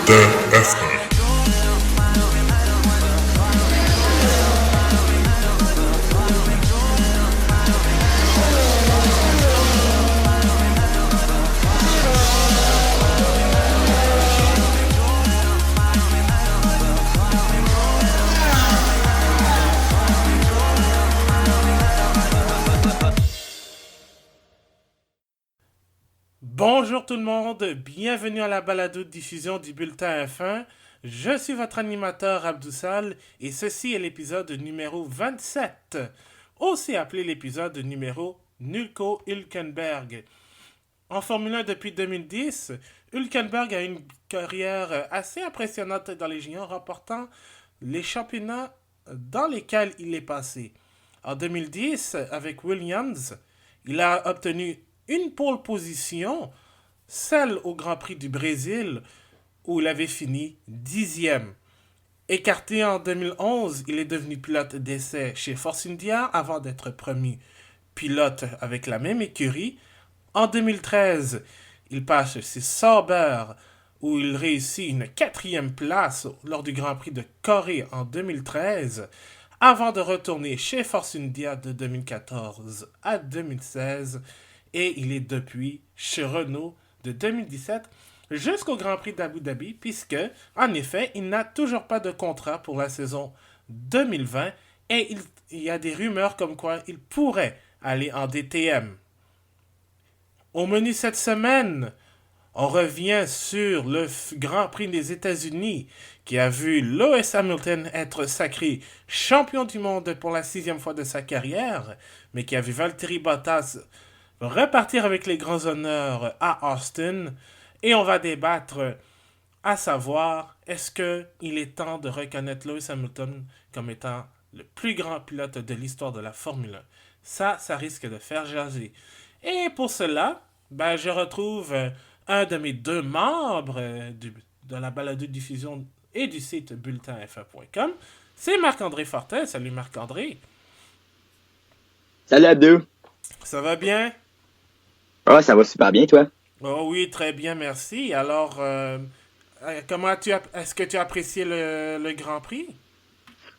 TF1. Bonjour tout le monde, bienvenue à la balado-diffusion du Bulletin F1. Je suis votre animateur Abdoussal et ceci est l'épisode numéro 27, aussi appelé l'épisode numéro Nico Hülkenberg. En Formule 1 depuis 2010, Hülkenberg a une carrière assez impressionnante dans les juniors, remportant les championnats dans lesquels il est passé. En 2010, avec Williams, il a obtenu une pole position, celle au Grand Prix du Brésil, où il avait fini 10e. Écarté en 2011, il est devenu pilote d'essai chez Force India avant d'être promu pilote avec la même écurie. En 2013, il passe chez Sauber, où il réussit une 4e place lors du Grand Prix de Corée en 2013, avant de retourner chez Force India de 2014 à 2016, et il est depuis chez Renault de 2017 jusqu'au Grand Prix d'Abu Dhabi, puisque, en effet, il n'a toujours pas de contrat pour la saison 2020, et il y a des rumeurs comme quoi il pourrait aller en DTM. Au menu cette semaine, on revient sur le Grand Prix des États-Unis qui a vu Lewis Hamilton être sacré champion du monde pour la 6e fois de sa carrière, mais qui a vu Valtteri Bottas repartir avec les grands honneurs à Austin. Et on va débattre à savoir, est-ce qu'il est temps de reconnaître Lewis Hamilton comme étant le plus grand pilote de l'histoire de la Formule 1? Ça risque de faire jaser. Et pour cela, je retrouve un de mes deux membres de la balado-diffusion et du site bulletinf1.com. C'est Marc-André Fortin. Salut Marc-André. Salut à deux. Ça va bien? Ah, ça va super bien, toi? Oh oui, très bien, merci. Alors, est-ce que tu as apprécié le Grand Prix?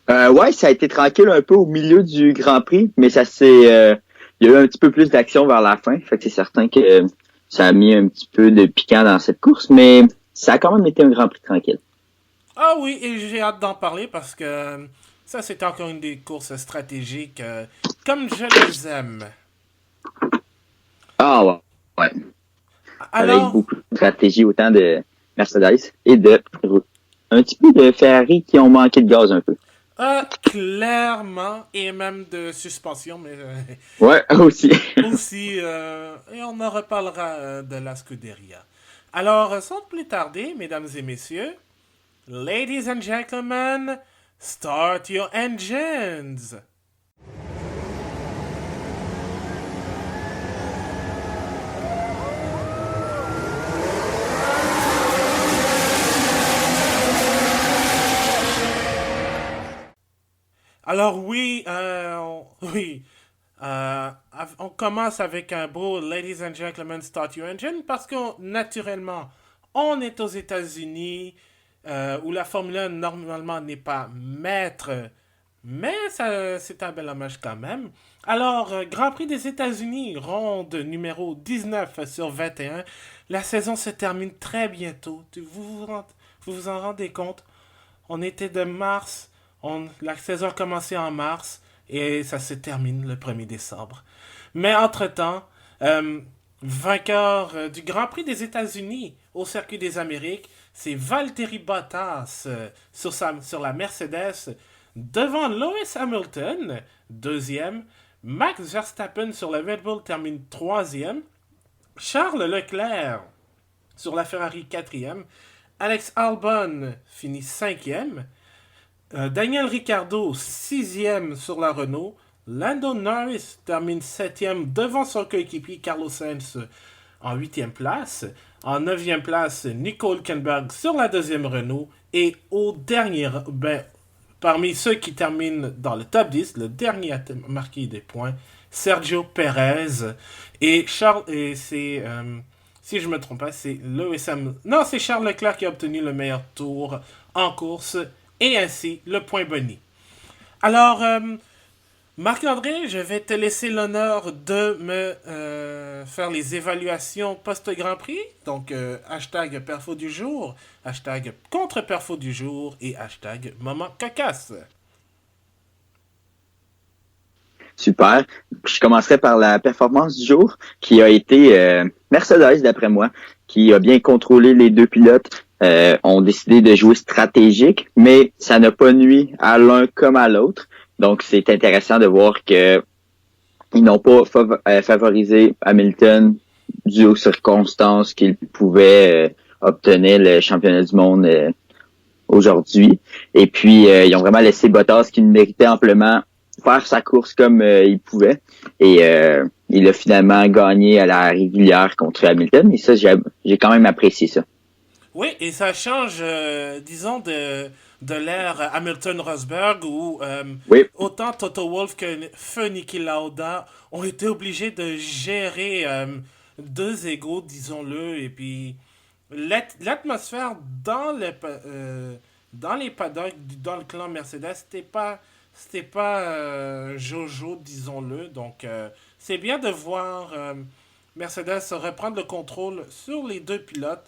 Ouais, ça a été tranquille un peu au milieu du Grand Prix, mais il y a eu un petit peu plus d'action vers la fin. Fait que c'est certain que ça a mis un petit peu de piquant dans cette course, mais ça a quand même été un Grand Prix tranquille. Ah oui, et j'ai hâte d'en parler parce que ça, c'est encore une des courses stratégiques comme je les aime. Ah ouais. Ouais. Alors, avec beaucoup de stratégie, autant de Mercedes et un petit peu de Ferrari qui ont manqué de gaz un peu. Clairement, et même de suspension, mais Ouais, aussi. aussi, et on en reparlera de la Scuderia. Alors, sans plus tarder, mesdames et messieurs, ladies and gentlemen, start your engines! Alors oui, on commence avec un beau Ladies and Gentlemen Start Your Engine parce que naturellement, on est aux États-Unis où la Formule 1 normalement n'est pas maître, mais c'est un bel hommage quand même. Alors, Grand Prix des États-Unis, ronde numéro 19 sur 21. La saison se termine très bientôt. Vous vous en rendez compte? On était de mars. La saison a commencé en mars et ça se termine le 1er décembre. Mais entre-temps, vainqueur du Grand Prix des États-Unis au Circuit des Amériques, c'est Valtteri Bottas sur la Mercedes devant Lewis Hamilton, 2e. Max Verstappen sur le Red Bull termine 3e. Charles Leclerc sur la Ferrari 4e. Alex Albon finit 5e. Daniel Ricciardo, 6e sur la Renault. Lando Norris termine 7e devant son coéquipier Carlos Sainz en 8e place. En 9e place, Nico Hülkenberg sur la 2e Renault. Et au dernier, parmi ceux qui terminent dans le top 10, le dernier à marquer des points, Sergio Perez. Et c'est Si je me trompe pas, c'est Lewis Hamilton. Non, c'est Charles Leclerc qui a obtenu le meilleur tour en course et ainsi le point boni. Alors, Marc-André, je vais te laisser l'honneur de me faire les évaluations post-Grand Prix. Donc, hashtag perfo du jour, hashtag contre-perfo du jour et hashtag moment cocasse. Super. Je commencerai par la performance du jour qui a été Mercedes, d'après moi, qui a bien contrôlé les deux pilotes. Ont décidé de jouer stratégique, mais ça n'a pas nui à l'un comme à l'autre. Donc, c'est intéressant de voir que ils n'ont pas favorisé Hamilton dû aux circonstances qu'il pouvait obtenir le championnat du monde aujourd'hui. Et puis, ils ont vraiment laissé Bottas qui méritait amplement faire sa course comme il pouvait. Et il a finalement gagné à la régulière contre Hamilton. Et ça, j'ai quand même apprécié ça. Oui, et ça change, disons, de l'ère Hamilton-Rosberg où Oui, autant Toto Wolff que feu Niki Lauda ont été obligés de gérer deux égos, disons-le, et puis l'atmosphère dans les paddocks, dans le clan Mercedes, c'était pas Jojo, disons-le. Donc, c'est bien de voir Mercedes reprendre le contrôle sur les deux pilotes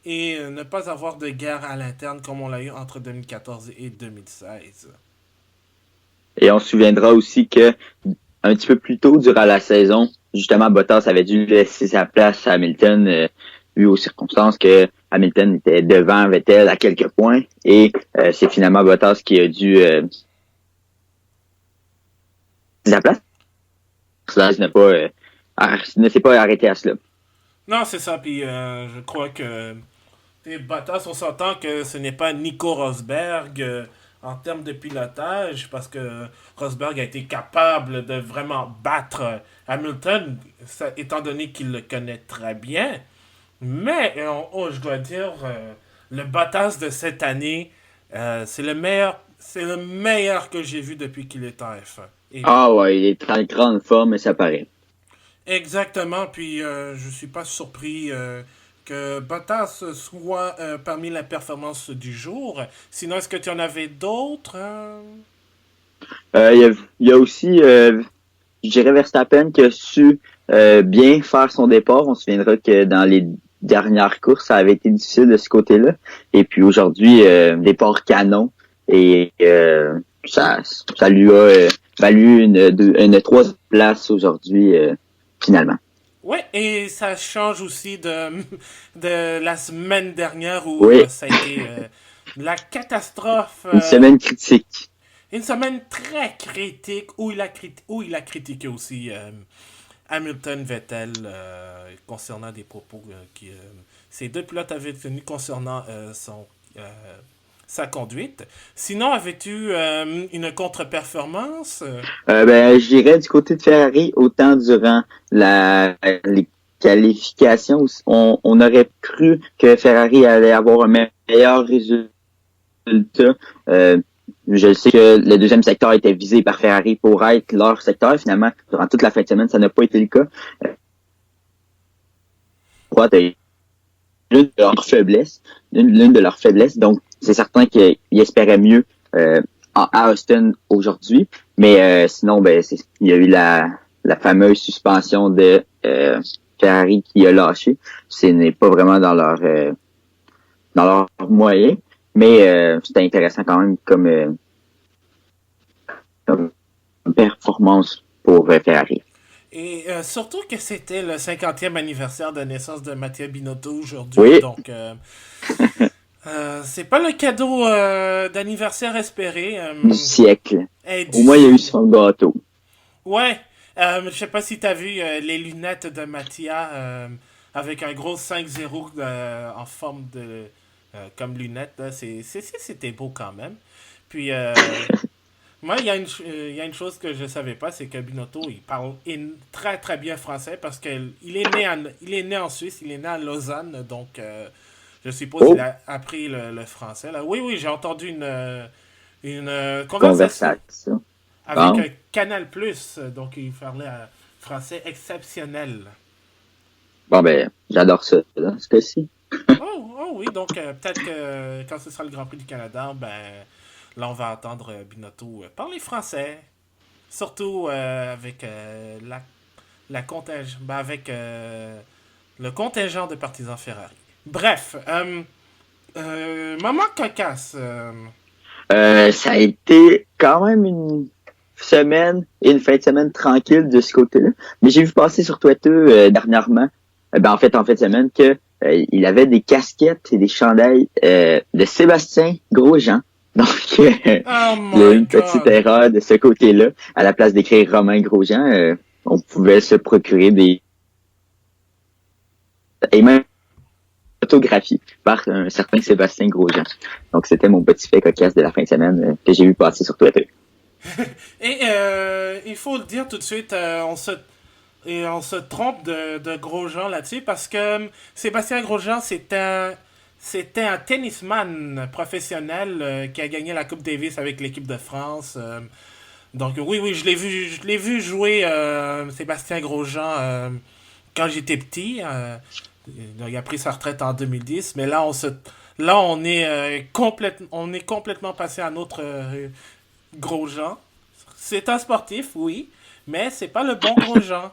et ne pas avoir de guerre à l'interne comme on l'a eu entre 2014 et 2016. et on se souviendra aussi que un petit peu plus tôt durant la saison, justement, Bottas avait dû laisser sa place à Hamilton, vu aux circonstances que Hamilton était devant Vettel à quelques points. Et c'est finalement Bottas qui a dû sa place. Mercedes ne s'est pas arrêté à cela. Non, c'est ça. Puis je crois que Bottas, on s'entend que ce n'est pas Nico Rosberg en termes de pilotage, parce que Rosberg a été capable de vraiment battre Hamilton, ça, étant donné qu'il le connaît très bien. Mais je dois dire, le Bottas de cette année, c'est le meilleur que j'ai vu depuis qu'il est en F1. Et Ah ouais, il est en grande forme et ça paraît. exactement, puis je suis pas surpris que Bottas soit parmi la performance du jour. Sinon, est-ce que tu en avais d'autres Il y a aussi, je dirais, Verstappen qui a su bien faire son départ. On se souviendra que dans les dernières courses, ça avait été difficile de ce côté-là. Et puis aujourd'hui, départ canon. Et ça lui a valu une troisième place aujourd'hui, finalement. Ouais, et ça change aussi de la semaine dernière où Oui, ça a été la catastrophe. une semaine critique. Une semaine très critique où il a critiqué aussi Hamilton Vettel concernant des propos que ces deux pilotes avaient tenus concernant sa conduite. Sinon, avais-tu une contre-performance Je dirais du côté de Ferrari, autant durant les qualifications, on aurait cru que Ferrari allait avoir un meilleur résultat. Euh, je sais que le deuxième secteur était visé par Ferrari pour être leur secteur. Finalement, durant toute la fin de semaine, ça n'a pas été le cas. C'est l'une de leurs faiblesses, l'une de leurs faiblesses. Donc, c'est certain qu'ils espéraient mieux à Austin aujourd'hui. Mais sinon, il y a eu la fameuse suspension de Ferrari qui a lâché. Ce n'est pas vraiment dans leur moyen. Mais c'était intéressant quand même comme performance pour Ferrari. et surtout que c'était le 50e anniversaire de naissance de Mattia Binotto aujourd'hui. Oui, Donc, c'est pas le cadeau d'anniversaire espéré. du siècle. Et Au du moins, il y a eu son gâteau. Ouais, je sais pas si t'as vu les lunettes de Mattia avec un gros 5-0 en forme de comme lunettes. Là. C'était beau quand même. Puis, moi, il y a une chose que je savais pas, c'est que Binotto, il parle très très bien français parce qu'il il est né en Suisse, il est né à Lausanne, donc je suppose qu'il Oh, a appris le français. Là. Oui, oui, j'ai entendu une conversation conversation. avec Bon. un Canal Plus, donc il parlait un français exceptionnel. Bon, ben, j'adore ça, dans ce cas-ci. Oh oui, donc peut-être que quand ce sera le Grand Prix du Canada, ben là on va entendre Binotto parler français. Surtout avec avec le contingent de partisans Ferrari. Bref, Maman Cocasse. Ça a été quand même une semaine et une fin de semaine tranquille de ce côté-là. Mais j'ai vu passer sur Twitter dernièrement, en fait, en fin de semaine, que il avait des casquettes et des chandails de Sébastien Grosjean. Donc, Oh il y a eu my une petite god. erreur de ce côté-là. À la place d'écrire Romain Grosjean, on pouvait se procurer des et même photographie par un certain Sébastien Grosjean. Donc, c'était mon petit fait cocasse de la fin de semaine que j'ai vu passer sur Twitter. Et il faut le dire tout de suite, on se trompe de Grosjean là-dessus parce que Sébastien Grosjean, c'était un tennisman professionnel qui a gagné la Coupe Davis avec l'équipe de France. Donc oui, je l'ai vu jouer Sébastien Grosjean quand j'étais petit. Il a pris sa retraite en 2010, mais là on est complètement passé à notre Grosjean. C'est un sportif, oui, mais c'est pas le bon Grosjean.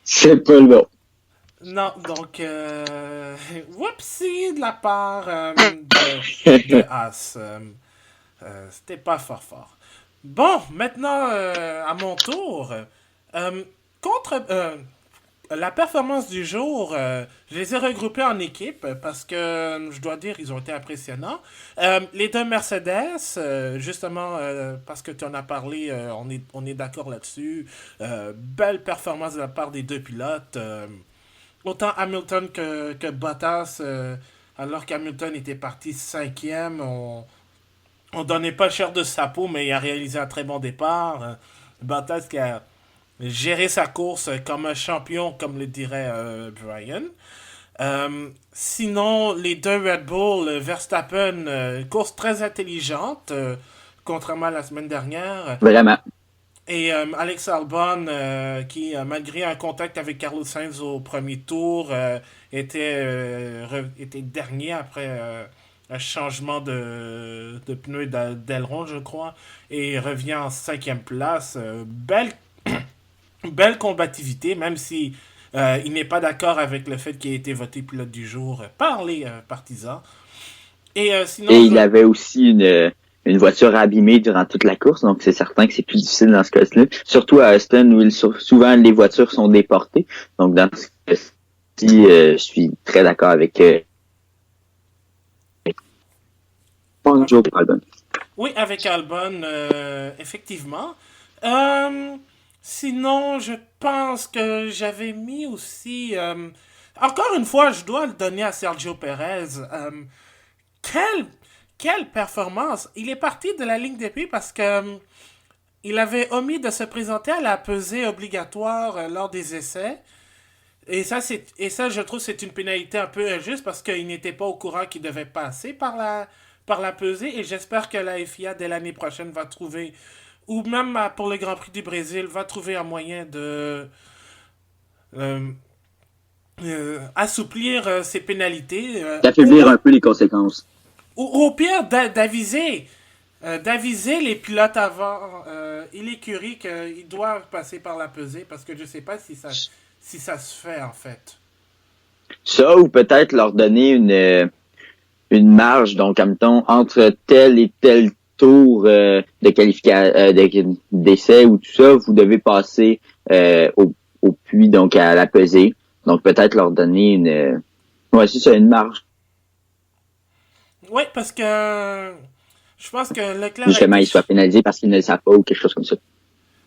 C'est pas le bon. Non, donc, whoopsie de la part de As. C'était pas fort fort. Bon, maintenant, à mon tour. Euh, contre la performance du jour, je les ai regroupés en équipe parce que, je dois dire, ils ont été impressionnants. Les deux Mercedes, justement, parce que tu en as parlé, on est d'accord là-dessus. Belle performance de la part des deux pilotes. Autant Hamilton que Bottas, alors qu'Hamilton était parti cinquième, on donnait pas cher de sa peau, mais il a réalisé un très bon départ. Bottas qui a géré sa course comme un champion, comme le dirait Brian. Sinon, les deux Red Bull, Verstappen, course très intelligente, contrairement à la semaine dernière. Vraiment. Et Alex Albon, qui, malgré un contact avec Carlos Sainz au premier tour, était dernier après un changement de pneu d'aileron, je crois, et revient en cinquième place. Belle combativité, même si il n'est pas d'accord avec le fait qu'il ait été voté pilote du jour par les partisans. Et Et sinon, il avait aussi une voiture abîmée durant toute la course, donc c'est certain que c'est plus difficile dans ce cas-là. Surtout à Austin où souvent les voitures sont déportées. Donc dans ce cas-ci, je suis très d'accord avec Joe Albon. oui, avec Albon, effectivement. Euh, Sinon, je pense que j'avais mis aussi... encore une fois, je dois le donner à Sergio Perez. Quelle, quelle performance! Il est parti de la ligne d'épée parce que il avait omis de se présenter à la pesée obligatoire lors des essais. Et ça, je trouve, c'est une pénalité un peu injuste parce qu'il n'était pas au courant qu'il devait passer par la pesée. Et j'espère que la FIA, dès l'année prochaine, va trouver, ou même pour le Grand Prix du Brésil, va trouver un moyen de euh, assouplir ces pénalités. D'affaiblir un peu les conséquences. Au pire, d'aviser les pilotes avant et l'écurie qu'ils doivent passer par la pesée parce que je sais pas si ça se fait en fait. Ça, ou peut-être leur donner une marge, donc, comme mettons, entre tel et tel tour de d'essai ou tout ça, vous devez passer au puits, donc à la pesée. Donc, peut-être leur donner ouais, c'est ça, une marge. Oui, parce que je pense que Leclerc a Justement, été... ils soient pénalisés parce qu'ils ne le savent pas ou quelque chose comme ça.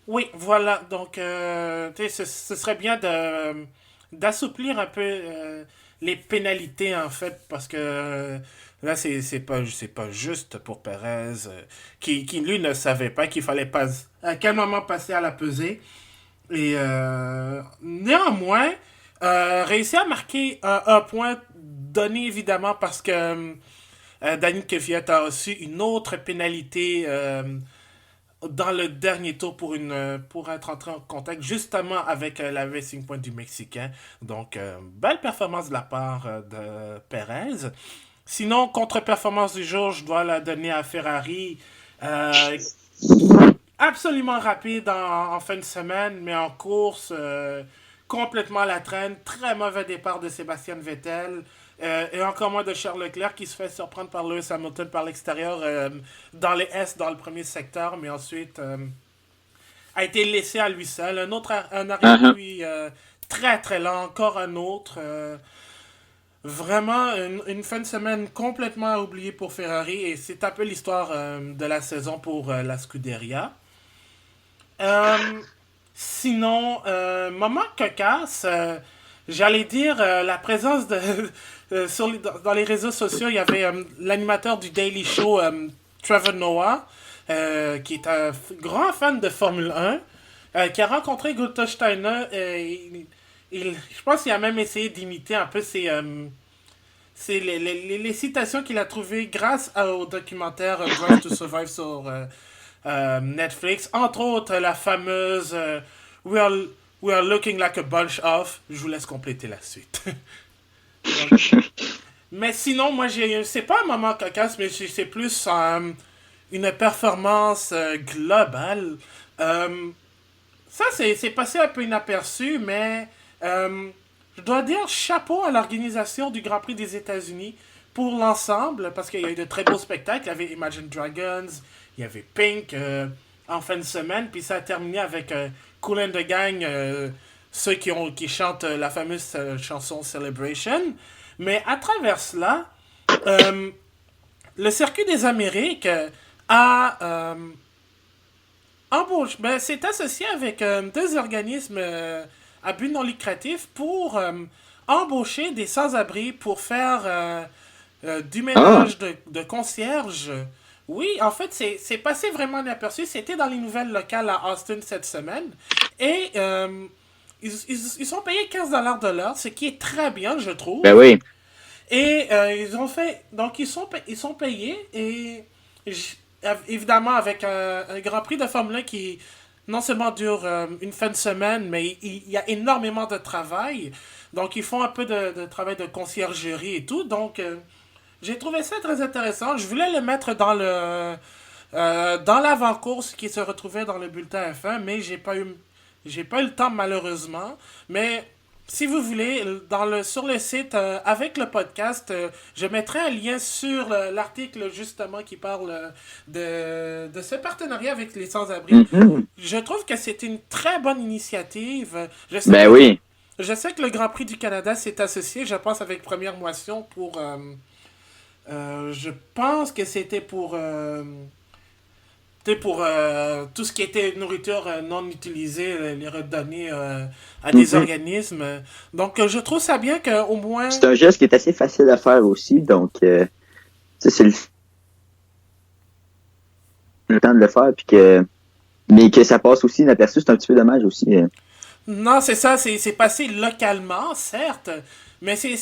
Oui, voilà. Donc, ce serait bien d'assouplir un peu les pénalités, en fait, parce que là, c'est pas juste pour Perez, qui, lui, ne savait pas qu'il fallait pas à quel moment passer à la pesée. Et néanmoins, réussi à marquer un point donné, évidemment, parce que Daniel Kvyat a reçu une autre pénalité dans le dernier tour pour être entré en contact justement avec la Racing Point du Mexicain. Donc, belle performance de la part de Perez. Sinon, contre-performance du jour, je dois la donner à Ferrari. Euh, Absolument rapide en fin de semaine, mais en course, complètement à la traîne. Très mauvais départ de Sébastien Vettel. Et encore moins de Charles Leclerc qui se fait surprendre par Lewis Hamilton par l'extérieur dans les S dans le premier secteur, mais ensuite a été laissé à lui seul. Un Uh-huh. arrière-puis très très lent, encore un autre. Vraiment une fin de semaine complètement oubliée pour Ferrari et c'est un peu l'histoire de la saison pour la Scuderia. Euh, Sinon, moment cocasse, j'allais dire la présence de dans les réseaux sociaux, il y avait l'animateur du Daily Show, Trevor Noah, qui est un grand fan de Formule 1, qui a rencontré Gunther Steiner. Je pense qu'il a même essayé d'imiter un peu les citations qu'il a trouvées grâce au documentaire Drive to Survive sur Netflix. Entre autres, la fameuse we, are, we are looking like a bunch of. Je vous laisse compléter la suite. Donc, mais sinon, moi, c'est pas un moment cocasse, mais c'est plus une performance globale. Euh, Ça, c'est passé un peu inaperçu, mais je dois dire chapeau à l'organisation du Grand Prix des États-Unis pour l'ensemble, parce qu'il y a eu de très beaux spectacles. Il y avait Imagine Dragons, il y avait Pink en fin de semaine, puis ça a terminé avec Kool and the Gang, ceux qui chantent la fameuse chanson Celebration. Mais à travers cela, euh, le circuit des Amériques a embauche. Ben, c'est associé avec deux organismes à but non lucratif pour embaucher des sans-abri pour faire du Ah, ménage de concierge. Oui, en fait, c'est passé vraiment inaperçu. C'était dans les nouvelles locales à Austin cette semaine. Et ils sont payés 15$ de l'heure, ce qui est très bien, je ben trouve. oui. Et ils ont fait. Donc, ils sont payés. Et évidemment, avec un Grand Prix de Formule 1 qui non seulement dure une fin de semaine, mais il y a énormément de travail. Donc, ils font un peu de travail de conciergerie et tout. Donc, j'ai trouvé ça très intéressant. Je voulais le mettre dans l'avant-course qui se retrouvait dans le bulletin F1, mais j'ai pas eu le temps malheureusement. Mais si vous voulez, sur le site, avec le podcast, je mettrai un lien sur l'article justement qui parle de ce partenariat avec les sans-abri. Mhm. Je trouve que c'est une très bonne initiative. Ben oui. Je sais que le Grand Prix du Canada s'est associé, je pense, avec Première Moisson pour... je pense que c'était pour tout ce qui était nourriture non utilisée, les redonner à des Mhm. organismes. Donc, je trouve ça bien qu'au moins... C'est un geste qui est assez facile à faire aussi, donc c'est le temps de le faire, puis mais que ça passe aussi inaperçu, c'est un petit peu dommage aussi. Non, c'est ça, c'est passé localement, certes, mais c'est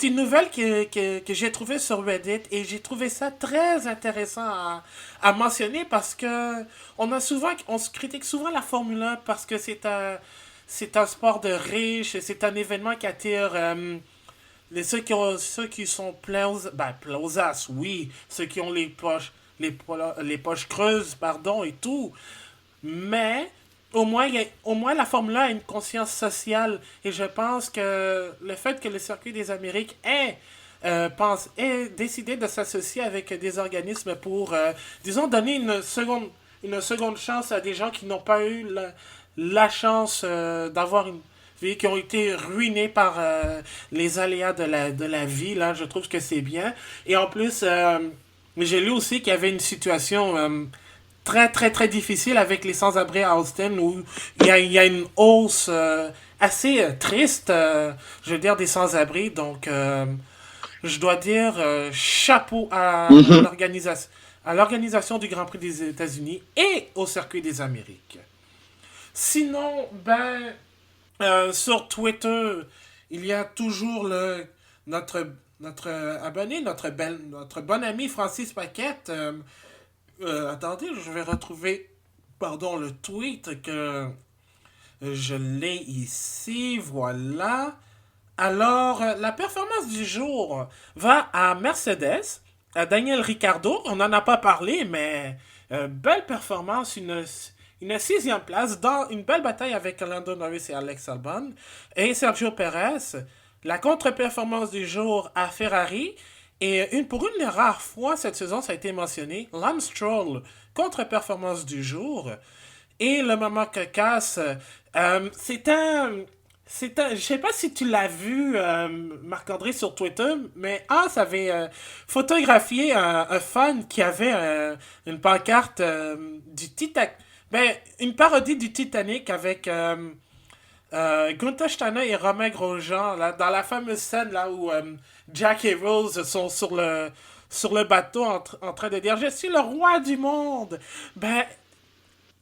une nouvelle que j'ai trouvée sur Reddit et j'ai trouvé ça très intéressant à mentionner parce que on se critique souvent la Formule 1 parce que c'est un sport de riches, c'est un événement qui attire ceux qui sont pleins aux as, oui, ceux qui ont les poches creuses, pardon, et tout. Mais au moins la Formule 1 a une conscience sociale et je pense que le fait que le circuit des Amériques ait décidé de s'associer avec des organismes pour, disons, donner une seconde chance à des gens qui n'ont pas eu la chance d'avoir une vie, qui ont été ruinés par les aléas de la vie, là, je trouve que c'est bien. Et en plus, j'ai lu aussi qu'il y avait une situation très très très difficile avec les sans-abri à Austin où il y a une hausse assez triste, je veux dire, des sans-abri. Donc, je dois dire chapeau Mhm. à l'organisation du Grand Prix des États-Unis et au circuit des Amériques. Sinon, ben, sur Twitter, il y a toujours notre abonné, notre bon ami Francis Paquette, Attendez, je vais retrouver, pardon, le tweet que je l'ai ici, voilà. Alors, la performance du jour va à Mercedes, à Daniel Ricciardo. On n'en a pas parlé, mais belle performance, une sixième place dans une belle bataille avec Lando Norris et Alex Albon. Et Sergio Perez, la contre-performance du jour à Ferrari. Et pour une des rares fois cette saison, ça a été mentionné, Lance Stroll, contre-performance du jour. Et le moment cocasse, je sais pas si tu l'as vu, Marc-André, sur Twitter, mais As avait photographié un fan qui avait une pancarte du Titanic. Ben, une parodie du Titanic avec Gunther Steiner et Romain Grosjean, là, dans la fameuse scène là où Jack et Rose sont sur le bateau en train de dire « Je suis le roi du monde ». Ben,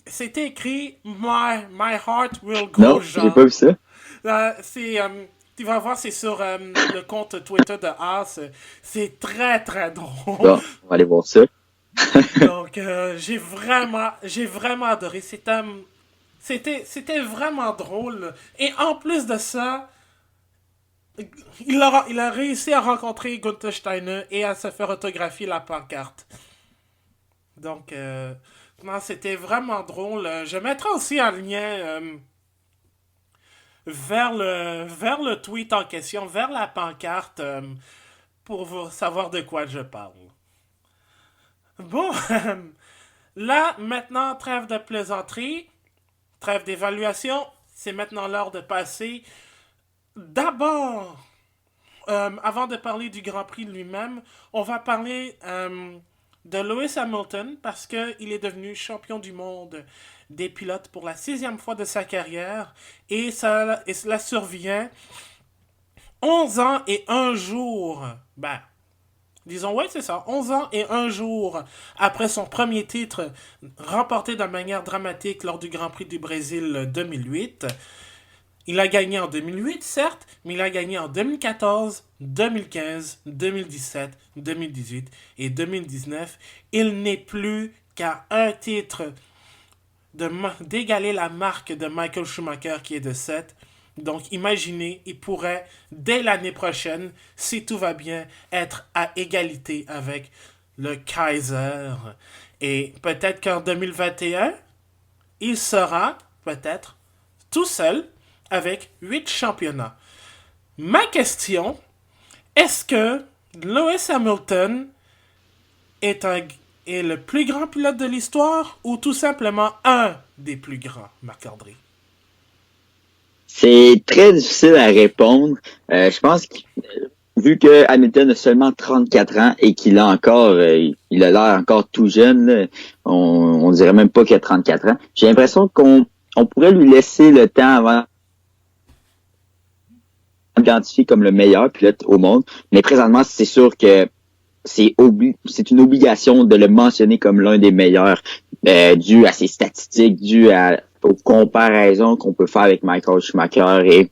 c'était écrit My heart will Non, j'ai Grosjean. pas vu ça. Tu vas voir, c'est sur le compte Twitter de As. C'est très très drôle. Bon, on va aller voir ça. Donc, j'ai vraiment adoré. C'était vraiment drôle. Et en plus de ça, il a réussi à rencontrer Gunther Steiner et à se faire autographier la pancarte. Donc, non, c'était vraiment drôle. Je mettrai aussi un lien vers le tweet en question, vers la pancarte, pour vous savoir de quoi je parle. Bon, là, maintenant, trêve de plaisanterie, trêve d'évaluation. C'est maintenant l'heure de passer. D'abord, avant de parler du Grand Prix lui-même, on va parler de Lewis Hamilton parce qu'il est devenu champion du monde des pilotes pour la sixième fois de sa carrière et cela survient 11 ans et un jour. Ben, disons, ouais, c'est ça. 11 ans et un jour après son premier titre remporté de manière dramatique lors du Grand Prix du Brésil 2008. Il a gagné en 2008, certes, mais il a gagné en 2014, 2015, 2017, 2018 et 2019. Il n'est plus qu'à un titre d'égaler la marque de Michael Schumacher qui est de 7. Donc imaginez, il pourrait, dès l'année prochaine, si tout va bien, être à égalité avec le Kaiser. Et peut-être qu'en 2021, il sera peut-être tout seul avec 8 championnats. Ma question, est-ce que Lewis Hamilton est, est le plus grand pilote de l'histoire ou tout simplement un des plus grands, Marc-André? C'est très difficile à répondre. Je pense que vu que Hamilton a seulement 34 ans et qu'il a encore, il a l'air encore tout jeune, là, on dirait même pas qu'il a 34 ans. J'ai l'impression qu'on pourrait lui laisser le temps avant d'identifier comme le meilleur pilote au monde. Mais présentement, c'est sûr que c'est une obligation de le mentionner comme l'un des meilleurs, dû à ses statistiques, aux comparaisons qu'on peut faire avec Michael Schumacher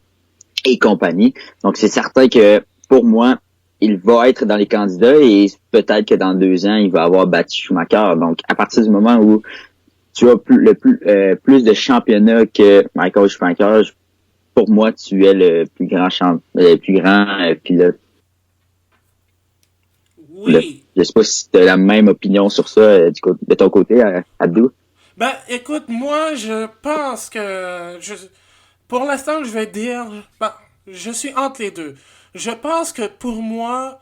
et compagnie. Donc, c'est certain que, pour moi, il va être dans les candidats et peut-être que dans 2 ans, il va avoir battu Schumacher. Donc, à partir du moment où tu as plus de championnats que Michael Schumacher, pour moi, tu es le plus grand pilote. Oui. Je sais pas si tu as la même opinion sur ça de ton côté, Abdou. Ben, écoute, moi, je pense que... pour l'instant, je vais dire... Ben, je suis entre les deux. Je pense que pour moi,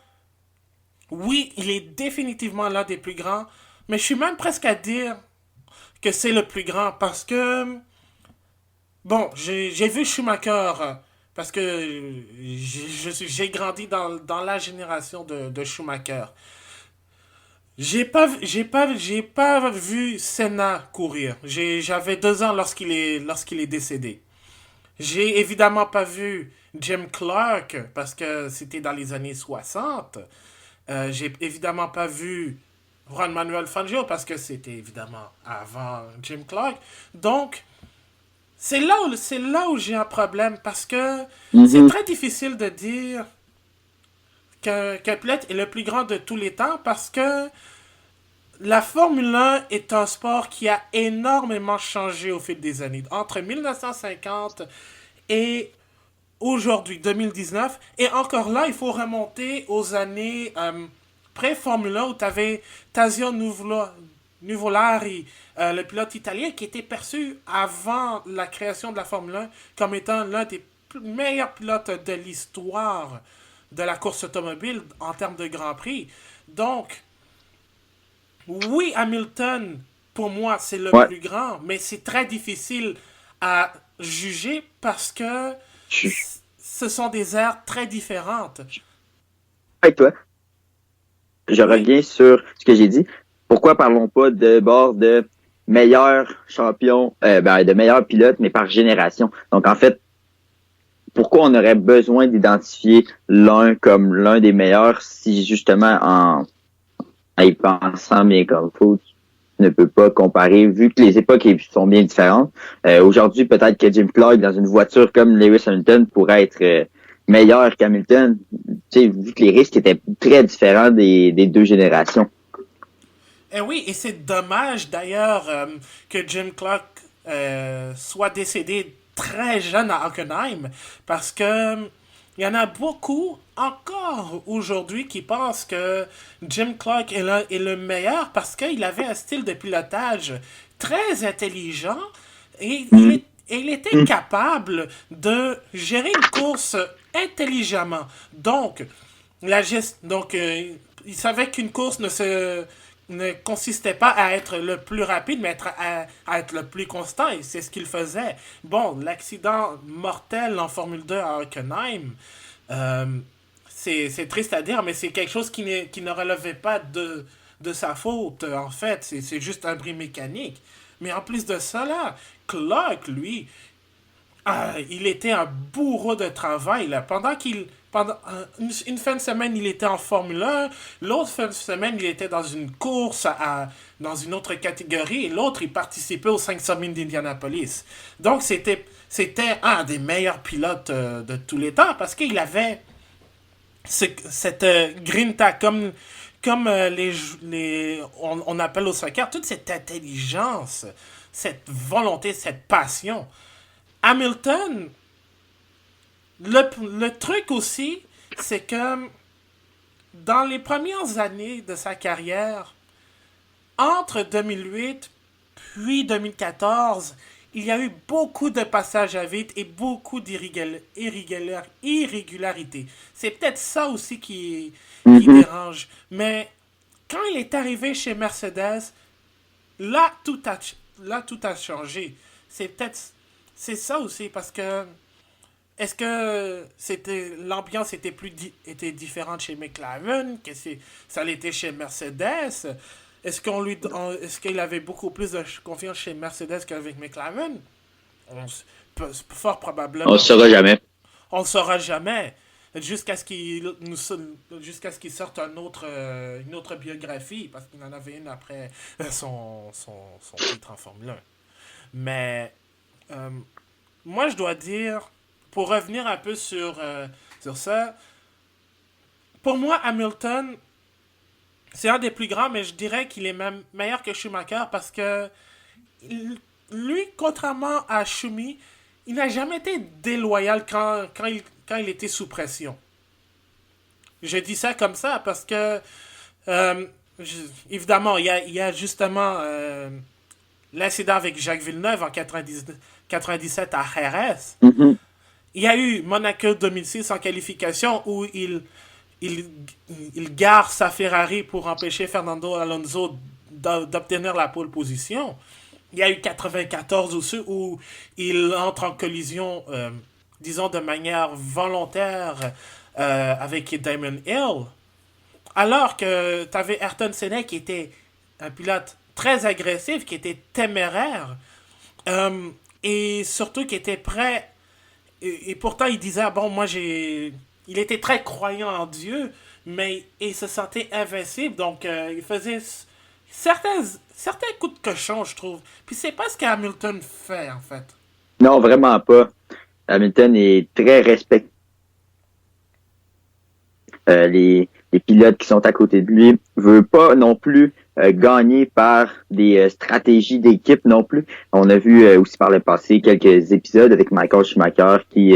oui, il est définitivement l'un des plus grands, mais je suis même presque à dire que c'est le plus grand parce que... Bon, j'ai vu Schumacher parce que j'ai grandi dans la génération de Schumacher. J'ai pas vu Senna courir. J'avais 2 ans lorsqu'il est décédé. J'ai évidemment pas vu Jim Clark parce que c'était dans les années 60. J'ai évidemment pas vu Juan Manuel Fangio parce que c'était évidemment avant Jim Clark. Donc, c'est là où j'ai un problème parce que c'est Mm-hmm. très difficile de dire que pilote est le plus grand de tous les temps parce que la Formule 1 est un sport qui a énormément changé au fil des années. Entre 1950 et aujourd'hui, 2019. Et encore là, il faut remonter aux années pré-Formule 1 où tu avais Tazio Nuvolari, le pilote italien, qui était perçu avant la création de la Formule 1 comme étant l'un des meilleurs pilotes de l'histoire de la course automobile en termes de Grand Prix. Donc, oui, Hamilton, pour moi, c'est le Ouais. plus grand, mais c'est très difficile à juger parce que Je suis ce sont des aires très différentes. avec toi. Je Oui, reviens sur ce que j'ai dit. Pourquoi parlons pas de bord de meilleurs champions, de meilleurs pilotes, mais par génération. Donc, en fait, pourquoi on aurait besoin d'identifier l'un comme l'un des meilleurs si justement en y pensant bien comme faut, tu ne peux pas comparer vu que les époques sont bien différentes. Aujourd'hui, peut-être que Jim Clark dans une voiture comme Lewis Hamilton pourrait être meilleur qu'Hamilton, tu sais, vu que les risques étaient très différents des deux générations. et oui, et c'est dommage d'ailleurs que Jim Clark soit décédé très jeune à Hockenheim parce que il y en a beaucoup encore aujourd'hui qui pensent que Jim Clark est le meilleur parce qu'il avait un style de pilotage très intelligent et Mm. il était capable de gérer une course intelligemment. Donc, il savait qu'une course ne consistait pas à être le plus rapide, mais à être le plus constant, et c'est ce qu'il faisait. Bon, l'accident mortel en Formule 2 à Hockenheim, euh, c'est triste à dire, mais c'est quelque chose qui ne relevait pas de sa faute, en fait. C'est juste un bris mécanique. Mais en plus de ça, là, Clark, lui, il était un bourreau de travail. Là. Pendant une fin de semaine, il était en Formule 1. L'autre fin de semaine, il était dans une course dans une autre catégorie. Et l'autre, il participait aux 500 000 d'Indianapolis. Donc, c'était un des meilleurs pilotes de tous les temps parce qu'il avait cette grinta comme on appelle au soccer, toute cette intelligence, cette volonté, cette passion. Hamilton, le truc aussi, c'est que dans les premières années de sa carrière, entre 2008 puis 2014, il y a eu beaucoup de passages à vide et beaucoup d'irrégularités. C'est peut-être ça aussi qui Mhm. dérange. Mais quand il est arrivé chez Mercedes, là, là, tout a changé. C'est ça aussi parce que est-ce que l'ambiance était différente chez McLaren que ça l'était chez Mercedes? Est-ce qu'il avait beaucoup plus de confiance chez Mercedes qu'avec McLaren? Fort On ne probablement. saura jamais. On ne saura jamais. Jusqu'à ce qu'il sorte une autre biographie, parce qu'il en avait une après son titre en Formule 1. Mais euh, moi, je dois dire, pour revenir un peu sur ça, pour moi, Hamilton, c'est un des plus grands, mais je dirais qu'il est même meilleur que Schumacher parce que lui, contrairement à Schumi, il n'a jamais été déloyal quand il était sous pression. Je dis ça comme ça parce que, euh, évidemment, il y a justement l'incident avec Jacques Villeneuve en 97 à Jerez. Mhm. Il y a eu Monaco 2006 en qualification où il, il gare sa Ferrari pour empêcher Fernando Alonso d'obtenir la pole position. Il y a eu 94 aussi où il entre en collision, disons de manière volontaire, avec Damon Hill. Alors que tu avais Ayrton Senna qui était un pilote très agressif, qui était téméraire, euh, et surtout qui était prêt. Et pourtant, il disait, ah bon, moi j'ai. Il était très croyant en Dieu, mais il se sentait invincible, donc il faisait certains, certains coups de cochon, je trouve. Puis c'est pas ce qu'Hamilton fait, en fait. Non, vraiment pas. Hamilton est très respecté. Les les pilotes qui sont à côté de lui, veut pas non plus gagner par des stratégies d'équipe non plus. On a vu aussi par le passé quelques épisodes avec Michael Schumacher qui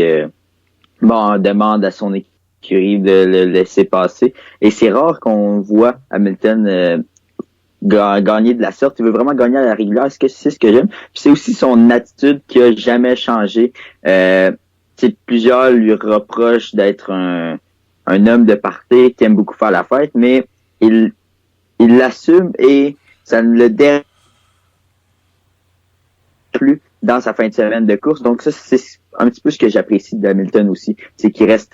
demande à son écurie de le laisser passer. Et c'est rare qu'on voit Hamilton gagner de la sorte. Il veut vraiment gagner à la régulière. C'est ce que j'aime. Puis c'est aussi son attitude qui a jamais changé. Plusieurs lui reprochent d'être un homme de party qui aime beaucoup faire la fête, mais il l'assume et ça ne le dérange plus dans sa fin de semaine de course. Donc ça, c'est un petit peu ce que j'apprécie d'Hamilton aussi. C'est qu'il reste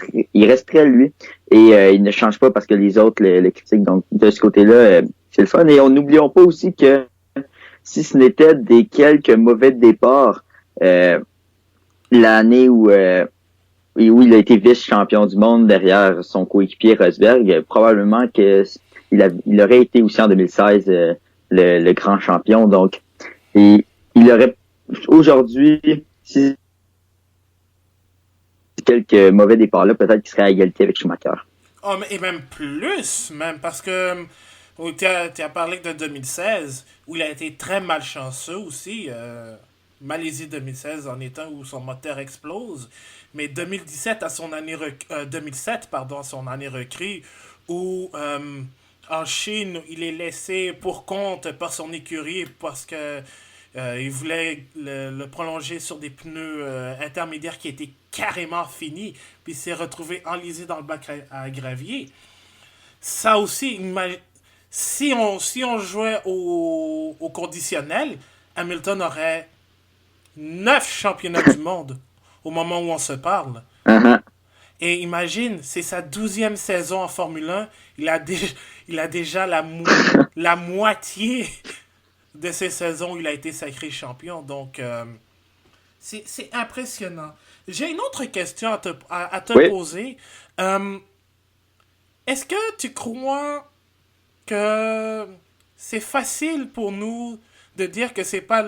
très lui et il ne change pas parce que les autres le critiquent. Donc de ce côté-là, c'est le fun. Et n'oublions pas aussi que si ce n'était des quelques mauvais départs, l'année où il a été vice-champion du monde derrière son coéquipier Rosberg, probablement que il aurait été aussi en 2016 le grand champion. Donc, et il aurait aujourd'hui, si quelques mauvais départs-là, peut-être qu'il serait à égalité avec Schumacher. Oh, et même plus, même, parce que tu as parlé de 2016, où il a été très malchanceux aussi. Malaisie 2016 en étant où son moteur explose. Mais 2017 à son année 2007 pardon, à son année recrue, où en Chine, il est laissé pour compte par son écurie parce que il voulait le prolonger sur des pneus intermédiaires qui étaient carrément finis, puis il s'est retrouvé enlisé dans le bac à gravier. Ça aussi, si on jouait au conditionnel, Hamilton aurait 9 championnats du monde au moment où on se parle. Uh-huh. Et imagine, c'est sa 12e saison en Formule 1. Il a déjà la moitié de ces saisons où il a été sacré champion. Donc, c'est impressionnant. J'ai une autre question à te Oui. poser. Est-ce que tu crois que c'est facile pour nous de dire que c'est pas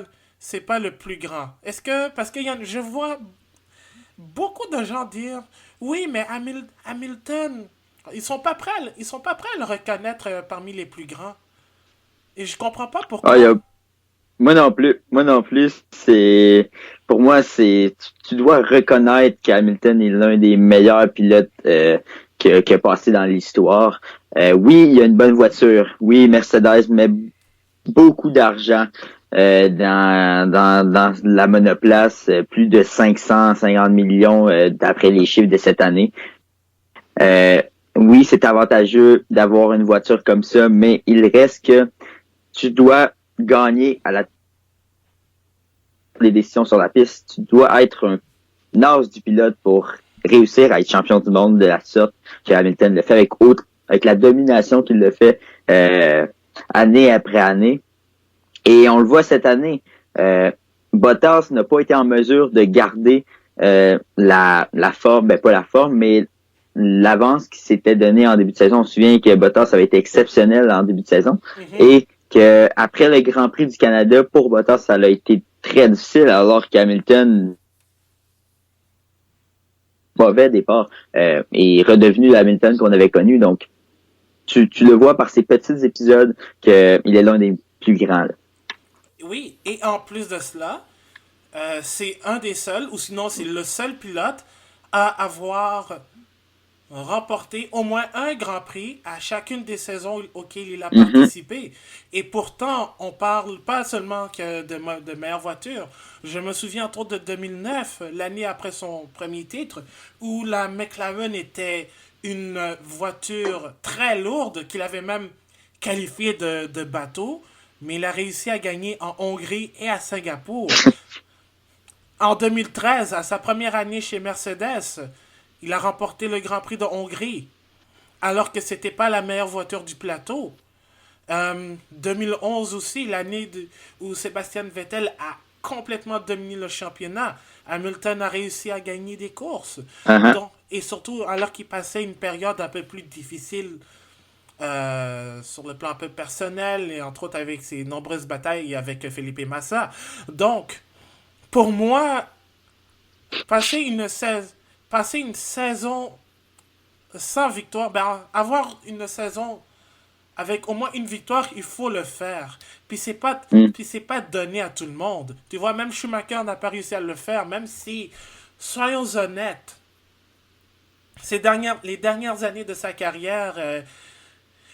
le plus grand? Est-ce que parce que je vois beaucoup de gens dire oui, mais Hamilton, ils sont pas prêts à le reconnaître parmi les plus grands. Et je comprends pas Ah, pourquoi. moi non plus. Moi non plus. Pour moi, tu dois reconnaître qu'Hamilton est l'un des meilleurs pilotes qui a passé dans l'histoire. Oui, il y a une bonne voiture. Oui, Mercedes met beaucoup d'argent dans la monoplace, plus de 550 millions d'après les chiffres de cette année. Euh, oui, c'est avantageux d'avoir une voiture comme ça, mais il reste que tu dois gagner les décisions sur la piste. Tu dois être un as du pilote pour réussir à être champion du monde de la sorte que Hamilton le fait avec la domination qu'il le fait année après année. Et on le voit cette année. Bottas n'a pas été en mesure de garder la forme, pas la forme, mais l'avance qui s'était donnée en début de saison. On se souvient que Bottas avait été exceptionnel en début de saison et que après le Grand Prix du Canada, pour Bottas, ça a été très difficile, alors qu'Hamilton, mauvais départ, est redevenu l'Hamilton qu'on avait connu. Donc, tu le vois par ces petits épisodes qu'il est l'un des plus grands. Là. Oui, et en plus de cela, c'est un des seuls, ou sinon c'est le seul pilote à avoir remporté au moins un Grand Prix à chacune des saisons auxquelles il a participé. Et pourtant, on parle pas seulement que de meilleure voiture. Je me souviens entre autres de 2009, l'année après son premier titre, où la McLaren était une voiture très lourde qu'il avait même qualifiée de bateau, mais il a réussi à gagner en Hongrie et à Singapour. En 2013, à sa première année chez Mercedes, il a remporté le Grand Prix de Hongrie, alors que c'était pas la meilleure voiture du plateau. 2011 aussi, où Sébastien Vettel a complètement dominé le championnat. Hamilton a réussi à gagner des courses. Donc, et surtout, alors qu'il passait une période un peu plus difficile sur le plan un peu personnel, et entre autres avec ses nombreuses batailles avec Felipe Massa. Donc, pour moi, passer une saison sans victoire, ben, avoir une saison avec au moins une victoire, il faut le faire. Puis c'est pas, Hmm. puis c'est pas donné à tout le monde. Tu vois, même Schumacher n'a pas réussi à le faire, même si, soyons honnêtes, les dernières années de sa carrière,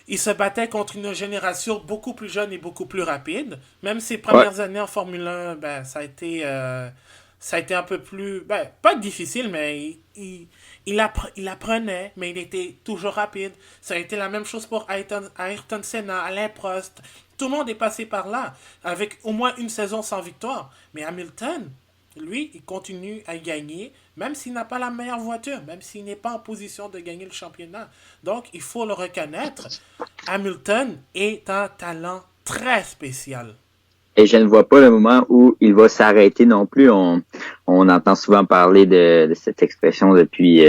il se battait contre une génération beaucoup plus jeune et beaucoup plus rapide. Même ses Ouais. premières années en Formule 1, ben, ça a été un peu plus, ben, pas difficile, mais il apprenait, mais il était toujours rapide. Ça a été la même chose pour Ayrton Senna, Alain Prost. Tout le monde est passé par là, avec au moins une saison sans victoire. Mais Hamilton, lui, il continue à gagner, même s'il n'a pas la meilleure voiture, même s'il n'est pas en position de gagner le championnat. Donc, il faut le reconnaître. Hamilton est un talent très spécial. Et je ne vois pas le moment où il va s'arrêter non plus. On entend souvent parler de cette expression depuis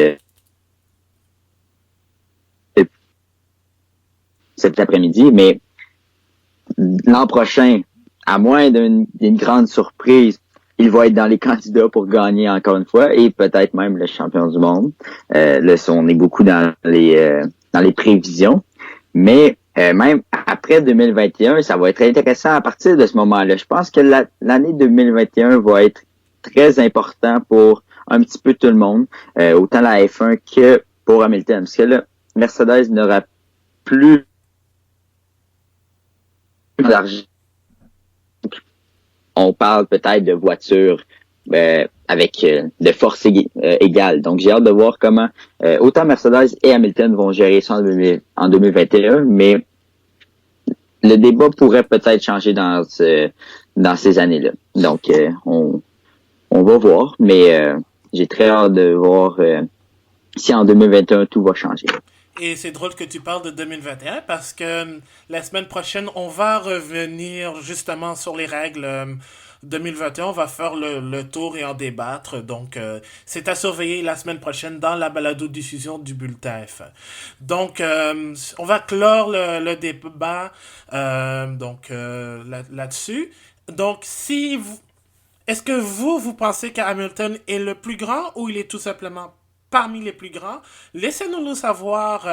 cet après-midi, mais l'an prochain, à moins d'une grande surprise, il va être dans les candidats pour gagner encore une fois et peut-être même le champion du monde. Là, on est beaucoup dans les prévisions. Mais même après 2021, ça va être intéressant à partir de ce moment-là. Je pense que l'année 2021 va être très important pour un petit peu tout le monde, autant la F1 que pour Hamilton. Parce que là, Mercedes n'aura plus d'argent. On parle peut-être de voitures avec de force égale. Donc, j'ai hâte de voir comment autant Mercedes et Hamilton vont gérer ça en 2021, mais le débat pourrait peut-être changer dans ces années-là. Donc, on va voir, mais j'ai très hâte de voir si en 2021 tout va changer. Et c'est drôle que tu parles de 2021 parce que la semaine prochaine, on va revenir justement sur les règles 2021. On va faire le tour et en débattre. Donc, c'est à surveiller la semaine prochaine dans la balado-diffusion du Bulletin F1. Donc, on va clore le débat là-dessus. Donc, si vous, est-ce que vous pensez qu'Hamilton est le plus grand ou il est tout simplement parmi les plus grands? Laissez-nous le savoir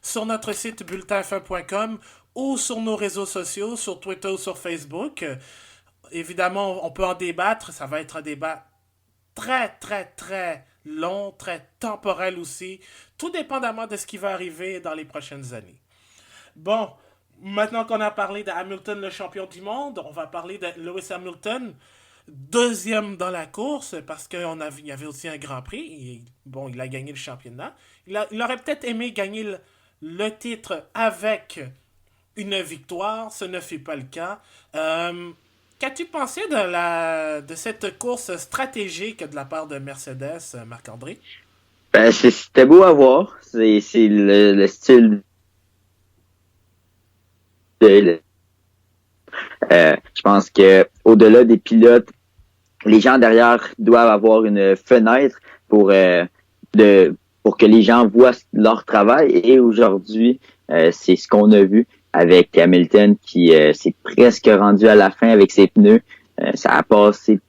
sur notre site bulletinf1.com ou sur nos réseaux sociaux, sur Twitter ou sur Facebook. Évidemment, on peut en débattre. Ça va être un débat très, très, très long, très temporel aussi, tout dépendamment de ce qui va arriver dans les prochaines années. Bon, maintenant qu'on a parlé de Hamilton, le champion du monde, on va parler de Lewis Hamilton, deuxième dans la course, parce qu'il y avait aussi un Grand Prix. Bon, il a gagné le championnat. Il aurait peut-être aimé gagner le titre avec une victoire. Ce ne fut pas le cas. Qu'as-tu pensé de cette course stratégique de la part de Mercedes, Marc-André? C'était beau à voir. C'est le style de je pense que au-delà des pilotes, les gens derrière doivent avoir une fenêtre pour de pour que les gens voient leur travail. Et aujourd'hui, c'est ce qu'on a vu avec Hamilton qui s'est presque rendu à la fin avec ses pneus. Ça a passé.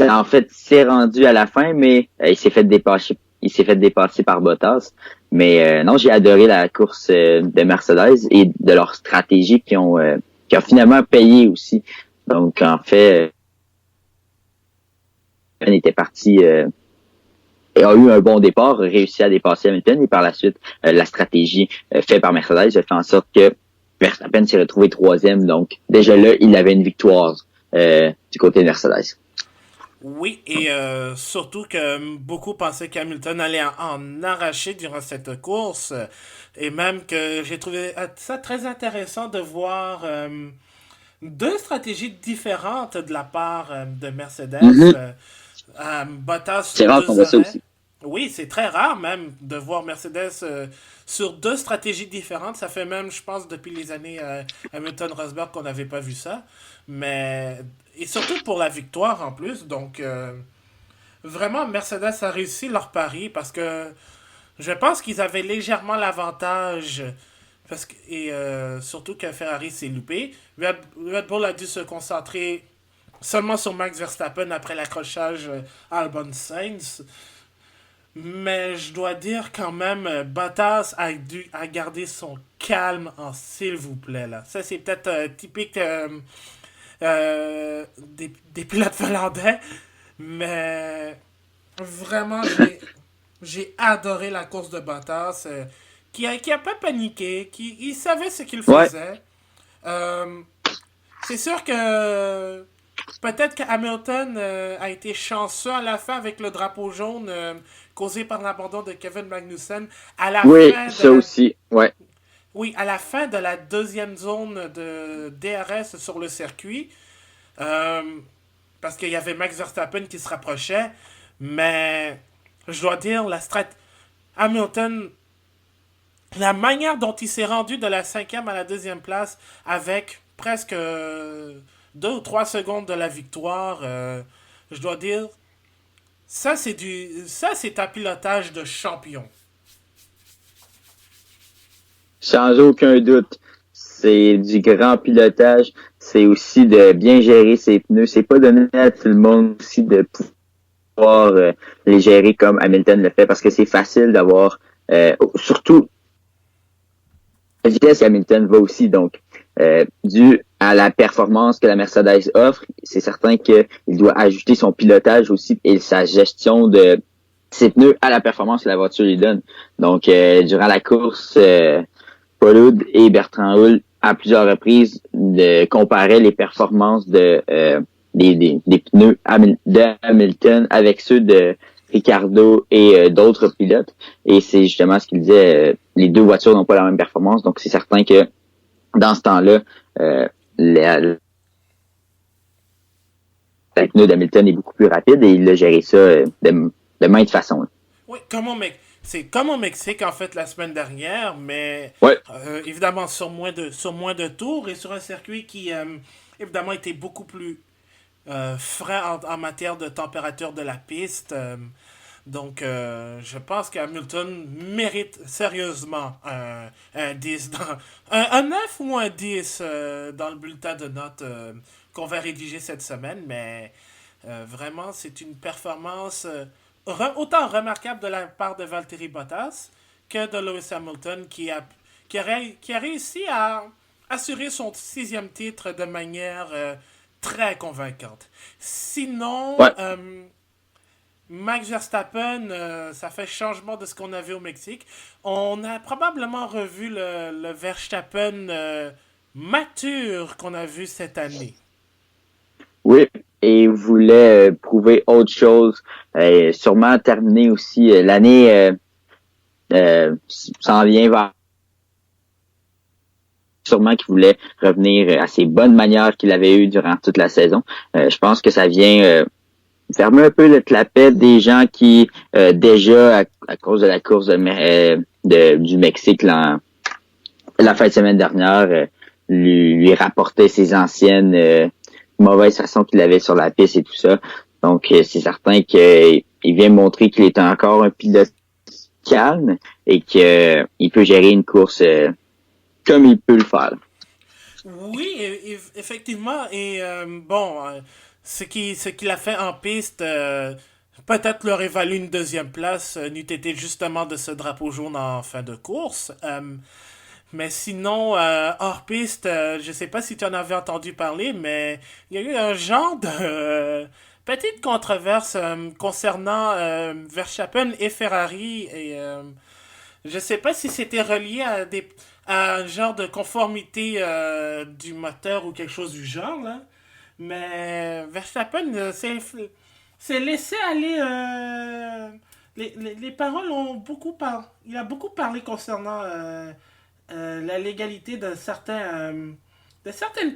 En fait, s'est rendu à la fin, mais il s'est fait dépasser. Il s'est fait dépasser par Bottas. Mais non, j'ai adoré la course de Mercedes et de leur stratégie qui ont finalement payé aussi. Donc, en fait, était parti et a eu un bon départ, réussi à dépasser Hamilton et par la suite, la stratégie faite par Mercedes a fait en sorte que Verstappen s'est retrouvé troisième. Donc, déjà là, il avait une victoire du côté de Mercedes. Oui, et surtout que beaucoup pensaient qu'Hamilton allait en arracher durant cette course. Et même que j'ai trouvé ça très intéressant de voir deux stratégies différentes de la part de Mercedes. Mm-hmm. Bottas C'est sur rare qu'on deux voit ça arrêts. aussi. Oui, c'est très rare même de voir Mercedes sur deux stratégies différentes. Ça fait même, je pense, depuis les années Hamilton-Rosberg qu'on n'avait pas vu ça. Mais et surtout pour la victoire en plus. Donc vraiment, Mercedes a réussi leur pari parce que je pense qu'ils avaient légèrement l'avantage. Et surtout que Ferrari s'est loupé. Red Bull a dû se concentrer seulement sur Max Verstappen après l'accrochage Albon Sainz. Mais je dois dire quand même, Bottas a gardé son calme, s'il vous plaît. Là. Ça, c'est peut-être typique des pilotes finlandais. Mais vraiment, j'ai adoré la course de Bottas. Qui a pas paniqué, il savait ce qu'il Ouais, faisait. Euh, c'est sûr que peut-être que Hamilton a été chanceux à la fin avec le drapeau jaune causé par l'abandon de Kevin Magnussen à la oui, fin de ça la aussi. Ouais, oui, à la fin de la deuxième zone de DRS sur le circuit. Euh, Parce qu'il y avait Max Verstappen qui se rapprochait. Mais je dois dire, Hamilton, la manière dont il s'est rendu de la cinquième à la deuxième place avec presque 2 ou 3 secondes de la victoire, je dois dire, ça c'est un pilotage de champion. sans aucun doute. C'est du grand pilotage. C'est aussi de bien gérer ses pneus. C'est pas donné à tout le monde aussi de pouvoir les gérer comme Hamilton le fait parce que c'est facile d'avoir surtout la vitesse qu'Hamilton va aussi. Donc, dû à la performance que la Mercedes offre, c'est certain qu'il doit ajuster son pilotage aussi et sa gestion de ses pneus à la performance que la voiture lui donne. Donc, durant la course, Paul Hood et Bertrand Hull, à plusieurs reprises, comparaient les performances des pneus de Hamilton avec ceux de Ricardo et d'autres pilotes. Et c'est justement ce qu'il disait, les deux voitures n'ont pas la même performance, donc c'est certain que dans ce temps-là, le pneu d'Hamilton est beaucoup plus rapide et il a géré ça de maintes façons. Oui, c'est comme au Mexique en fait la semaine dernière, mais Ouais, évidemment sur moins de tours et sur un circuit qui évidemment était beaucoup plus frais en matière de température de la piste. Donc, je pense qu'Hamilton mérite sérieusement un 10 un 9 ou un 10 dans le bulletin de notes qu'on va rédiger cette semaine, mais vraiment, c'est une performance autant remarquable de la part de Valtteri Bottas que de Lewis Hamilton qui a réussi à assurer son 6e titre de manière très convaincante. Sinon, ouais. Max Verstappen, ça fait changement de ce qu'on avait au Mexique. On a probablement revu le Verstappen mature qu'on a vu cette année. Oui, et voulait prouver autre chose. Sûrement terminer aussi l'année s'en vient vers sûrement qu'il voulait revenir à ses bonnes manières qu'il avait eues durant toute la saison. Je pense que ça vient fermer un peu le clapet des gens qui déjà à cause de la course du Mexique la fin de semaine dernière lui rapportait ses anciennes mauvaises façons qu'il avait sur la piste et tout ça. Donc c'est certain qu'il vient montrer qu'il est encore un pilote calme et qu'il peut gérer une course comme il peut le faire. Oui, effectivement. Et bon, ce qu'il a fait en piste, peut-être leur aurait valu une deuxième place, n'eût été justement de ce drapeau jaune en fin de course. Mais sinon, hors piste, je sais pas si tu en avais entendu parler, mais il y a eu un genre de petite controverse concernant Verstappen et Ferrari. Et je sais pas si c'était relié à un genre de conformité du moteur ou quelque chose du genre, là. Mais Verstappen s'est laissé aller. Les paroles ont beaucoup parlé. Il a beaucoup parlé concernant la légalité de certaines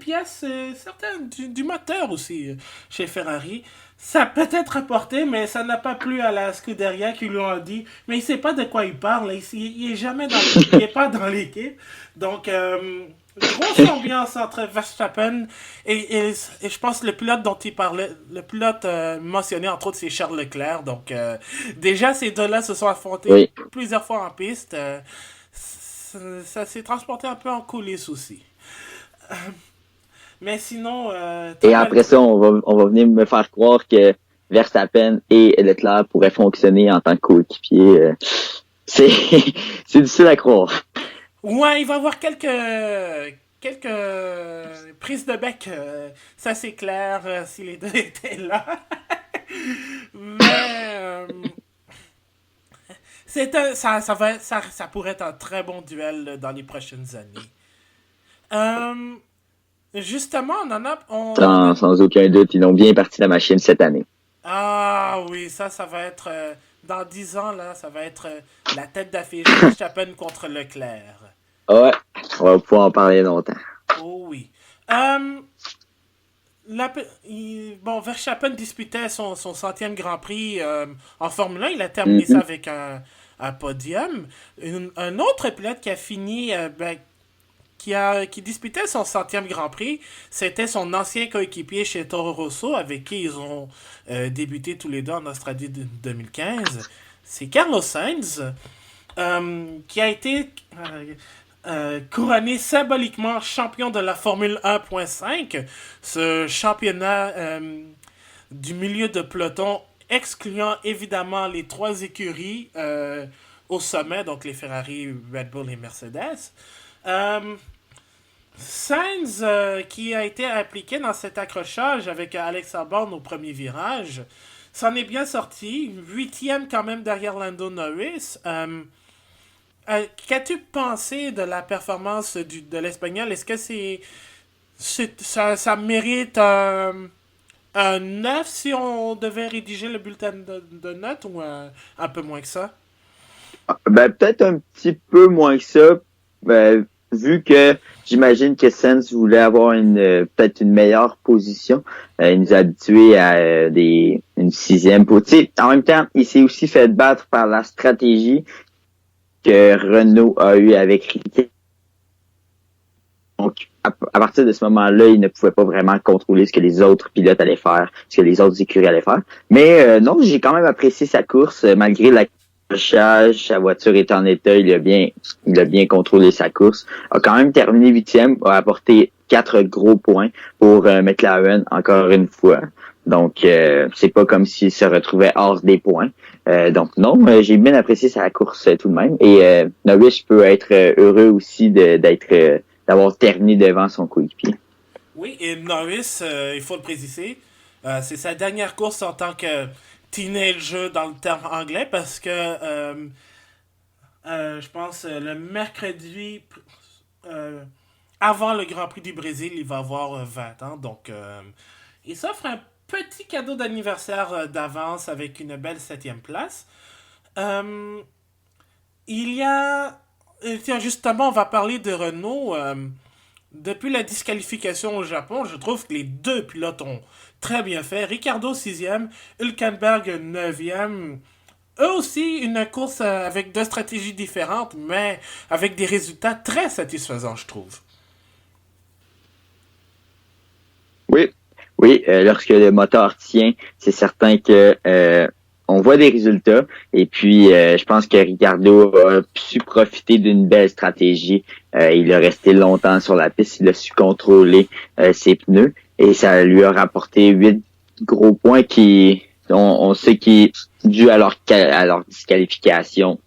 pièces, certains du moteur aussi chez Ferrari. Ça peut être rapporté, mais ça n'a pas plu à la Scuderia qui lui ont dit. Mais il sait pas de quoi il parle. Il est jamais dans l'équipe. Il est pas dans l'équipe. Donc, grosse ambiance entre Verstappen et je pense le pilote dont il parlait, le pilote mentionné entre autres, c'est Charles Leclerc. Donc, déjà, ces deux-là se sont affrontés Oui. plusieurs fois en piste. Ça s'est transporté un peu en coulisses aussi. Mais sinon, Et après ça, on va venir me faire croire que Verstappen et Leclerc pourraient fonctionner en tant que coéquipiers. C'est c'est difficile à croire. Ouais, il va y avoir quelques prises de bec, ça c'est clair, si les deux étaient là. Mais ça pourrait être un très bon duel dans les prochaines années. Euh, Justement, on a. Sans aucun doute, ils ont bien parti la machine cette année. Ah oui, ça va être. Dans 10 ans, là, ça va être la tête d'affiche Verstappen contre Leclerc. Ouais, on va pouvoir en parler longtemps. Oh oui. Euh, bon, Verstappen disputait son centième Grand Prix en Formule 1. Il a terminé ça Mhm. avec un podium. Un autre pilote qui a fini, qui disputait son centième Grand Prix, c'était son ancien coéquipier chez Toro Rosso, avec qui ils ont débuté tous les deux en Australie de 2015. C'est Carlos Sainz, qui a été couronné symboliquement champion de la Formule 1.5, ce championnat du milieu de peloton, excluant évidemment les trois écuries au sommet, donc les Ferrari, Red Bull et Mercedes. Euh, Sainz, qui a été appliqué dans cet accrochage avec Alex Albon au premier virage, s'en est bien sorti. Huitième quand même derrière Lando Norris. Qu'as-tu pensé de la performance de l'Espagnol? Est-ce que ça mérite un 9 si on devait rédiger le bulletin de notes ou un peu moins que ça? Ben, peut-être un petit peu moins que ça, ben, vu que j'imagine que Sens voulait avoir peut-être une meilleure position. Il nous a habitués à une sixième position. En même temps, il s'est aussi fait battre par la stratégie que Renault a eue avec Riquet. Donc, à partir de ce moment-là, il ne pouvait pas vraiment contrôler ce que les autres pilotes allaient faire, ce que les autres écuries allaient faire. Mais non, j'ai quand même apprécié sa course, malgré l'accrochage, sa voiture est en état, il a bien contrôlé sa course. A quand même terminé huitième, a apporté 4 gros points pour McLaren encore une fois. Donc, c'est pas comme s'il se retrouvait hors des points. Donc non, j'ai bien apprécié sa course tout de même. Et Norris peut être heureux aussi d'avoir terminé devant son coéquipier. Oui, et Norris, il faut le préciser, c'est sa dernière course en tant que teenager dans le terme anglais parce que je pense le mercredi euh, avant le Grand Prix du Brésil, il va avoir 20 ans. Donc, il s'offre un petit cadeau d'anniversaire d'avance avec une belle septième place. Euh, il y a... Tiens, justement, on va parler de Renault. Depuis la disqualification au Japon, je trouve que les deux pilotes ont très bien fait. Ricardo 6e, Hülkenberg 9e. Eux aussi, une course avec deux stratégies différentes, mais avec des résultats très satisfaisants, je trouve. Oui, oui, lorsque le moteur tient, c'est certain que on voit des résultats. Et puis, je pense que Ricardo a su profiter d'une belle stratégie. Il a resté longtemps sur la piste, il a su contrôler ses pneus et ça lui a rapporté 8 gros points on sait qui est dû à leur disqualification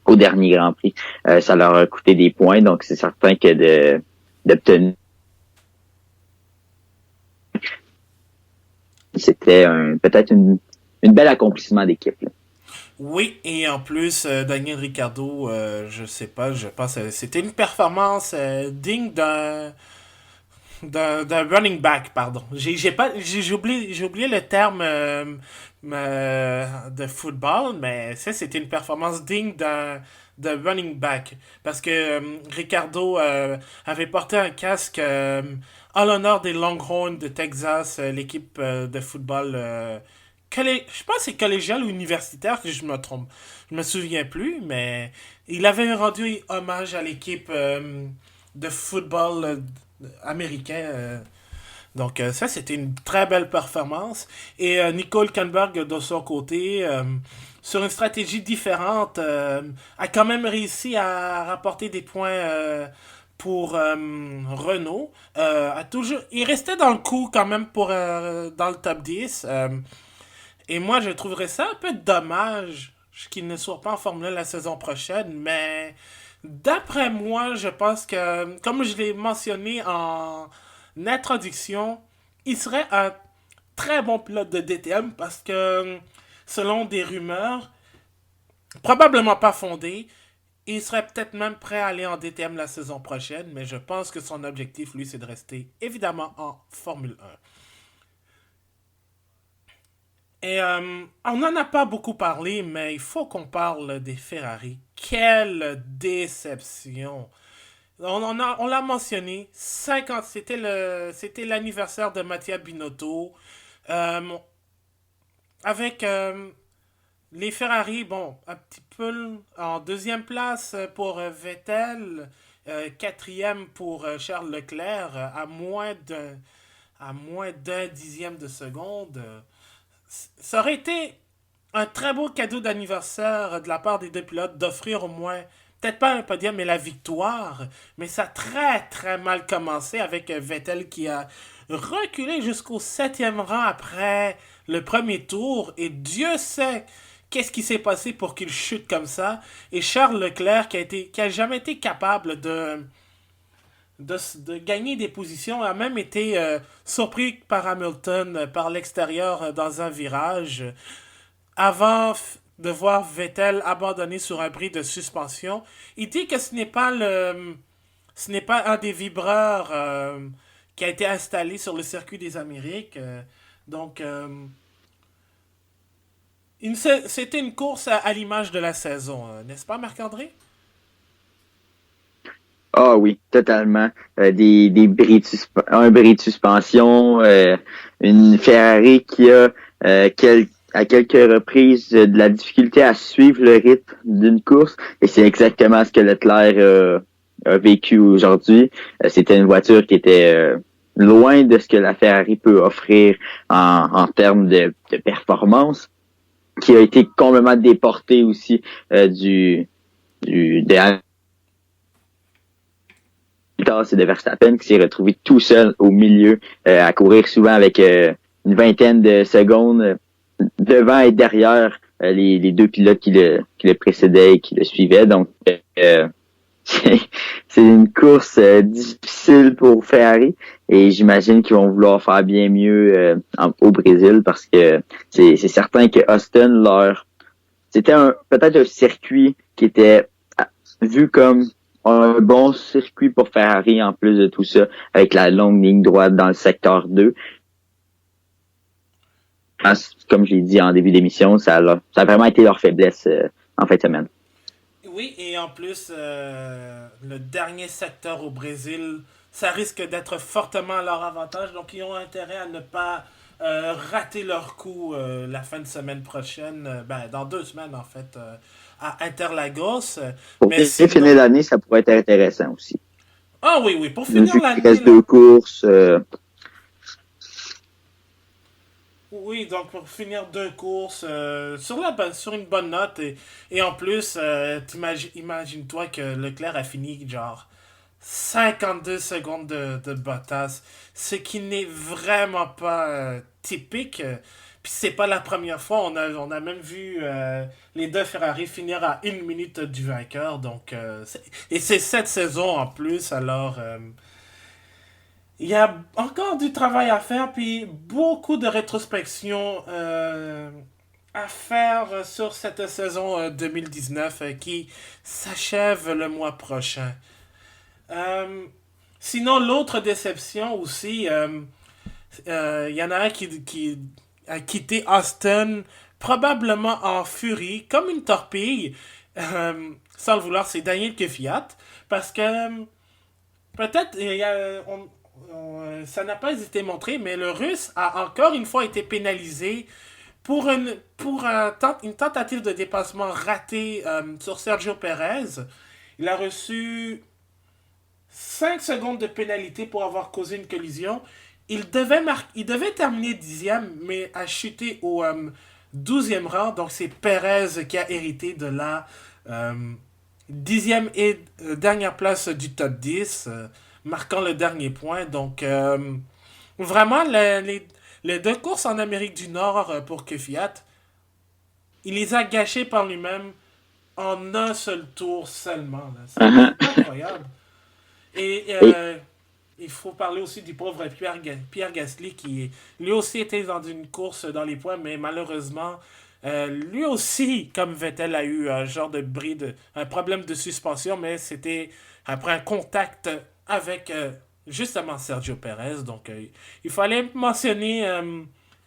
au dernier Grand Prix. Ça leur a coûté des points, donc c'est certain que d'obtenir c'était peut-être une belle accomplissement d'équipe. Là. Oui, et en plus, Daniel Ricciardo, je sais pas, je pense que c'était une performance digne d'un running back, pardon. J'ai oublié le terme de football, mais ça, c'était une performance digne de running back. Parce que Ricardo avait porté un casque en l'honneur des Longhorns de Texas, l'équipe de football. Je pense que c'est collégial ou universitaire, que je me trompe. Je me souviens plus, mais il avait rendu hommage à l'équipe de football américain. Donc ça, c'était une très belle performance. Et Nico Hülkenberg, de son côté, sur une stratégie différente, a quand même réussi à rapporter des points pour Renault. Il restait dans le coup quand même dans le top 10. Et moi, je trouverais ça un peu dommage qu'il ne soit pas en Formule 1 la saison prochaine, mais d'après moi, je pense que, comme je l'ai mentionné en introduction, il serait un très bon pilote de DTM parce que, selon des rumeurs, probablement pas fondées, il serait peut-être même prêt à aller en DTM la saison prochaine, mais je pense que son objectif, lui, c'est de rester évidemment en Formule 1. Et on n'en a pas beaucoup parlé, mais il faut qu'on parle des Ferrari. Quelle déception! On l'a mentionné, 50, c'était l'anniversaire de Mattia Binotto. Euh, avec les Ferrari, bon, un petit peu en deuxième place pour Vettel, quatrième pour Charles Leclerc, à moins d'un dixième de seconde. Ça aurait été un très beau cadeau d'anniversaire de la part des deux pilotes d'offrir au moins, peut-être pas un podium, mais la victoire. Mais ça a très très mal commencé avec Vettel qui a reculé jusqu'au septième rang après le premier tour. Et Dieu sait qu'est-ce qui s'est passé pour qu'il chute comme ça. Et Charles Leclerc qui a jamais été capable de gagner des positions, a même été surpris par Hamilton par l'extérieur dans un virage avant de voir Vettel abandonner sur un bris de suspension. Il dit que ce n'est pas un des vibreurs qui a été installé sur le circuit des Amériques. Donc, c'était une course à l'image de la saison, n'est-ce pas, Marc-André? Ah oui, totalement. Des un bris de suspension, une Ferrari qui a à quelques reprises de la difficulté à suivre le rythme d'une course. Et c'est exactement ce que Leclerc a vécu aujourd'hui. C'était une voiture qui était loin de ce que la Ferrari peut offrir en termes de performance, qui a été complètement déportée aussi des c'est de Verstappen qui s'est retrouvé tout seul au milieu à courir souvent avec une vingtaine de secondes devant et derrière les deux pilotes qui le précédaient et qui le suivaient. Donc, c'est c'est une course difficile pour Ferrari et j'imagine qu'ils vont vouloir faire bien mieux au Brésil parce que c'est certain que Austin, c'était peut-être un circuit qui était vu comme un bon circuit pour Ferrari en plus de tout ça, avec la longue ligne droite dans le secteur 2. Comme je l'ai dit en début d'émission, ça a vraiment été leur faiblesse en fin de semaine. Oui, et en plus, le dernier secteur au Brésil, ça risque d'être fortement à leur avantage. Donc, ils ont intérêt à ne pas rater leur coup la fin de semaine prochaine, dans 2 semaines en fait, à Interlagos. Pour Mais bien sinon. finir l'année, ça pourrait être intéressant aussi. Ah oui, oui, pour finir Vu qu'il l'année, reste là. deux courses, Oui, donc pour finir 2 courses sur une bonne note. Et en plus, imagine-toi que Leclerc a fini genre 52 secondes de Bottas, ce qui n'est vraiment pas typique. Puis c'est pas la première fois, on a même vu les deux Ferrari finir à 1 minute du vainqueur. Donc, et c'est cette saison en plus, alors il y a encore du travail à faire, puis beaucoup de rétrospection à faire sur cette saison 2019 qui s'achève le mois prochain. Euh, Sinon, l'autre déception aussi, il y en a un qui a quitté Austin probablement en furie, comme une torpille, sans le vouloir, c'est Daniel Kvyat, parce que peut-être ça n'a pas été montré, mais le Russe a encore une fois été pénalisé pour une tentative de dépassement ratée sur Sergio Perez. Il a reçu 5 secondes de pénalité pour avoir causé une collision. Il devait terminer dixième, mais a chuté au 12e rang. Donc c'est Perez qui a hérité de la euh, dixième et dernière place du top 10, marquant le dernier point. Donc vraiment, les 2 courses en Amérique du Nord pour Kvyat, il les a gâchées par lui-même en un seul tour seulement. Là. C'est Uh-huh. incroyable. Et Et, il faut parler aussi du pauvre Pierre Gasly qui lui aussi était dans une course dans les points, mais malheureusement, lui aussi, comme Vettel, a eu un genre de un problème de suspension, mais c'était après un contact avec justement Sergio Perez. Donc, il fallait mentionner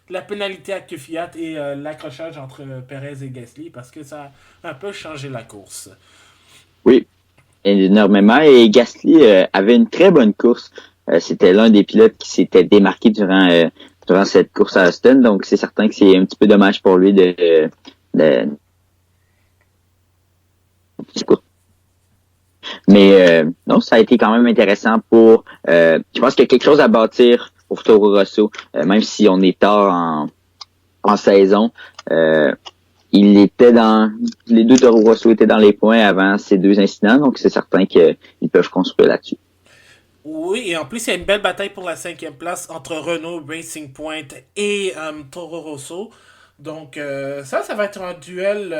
la pénalité à Kvyat et l'accrochage entre Perez et Gasly parce que ça a un peu changé la course. oui, énormément. Et Gasly avait une très bonne course. C'était l'un des pilotes qui s'était démarqué durant cette course à Austin. Donc, c'est certain que c'est un petit peu dommage pour lui de Mais non, ça a été quand même intéressant pour... je pense qu'il y a quelque chose à bâtir pour Toro Rosso, même si on est tard en saison. Il était dans... Les 2 Toro Rosso étaient dans les points avant ces 2 incidents, donc c'est certain qu'ils peuvent construire là-dessus. Oui, et en plus, il y a une belle bataille pour la 5e place entre Renault, Racing Point et Toro Rosso. Donc, ça va être un duel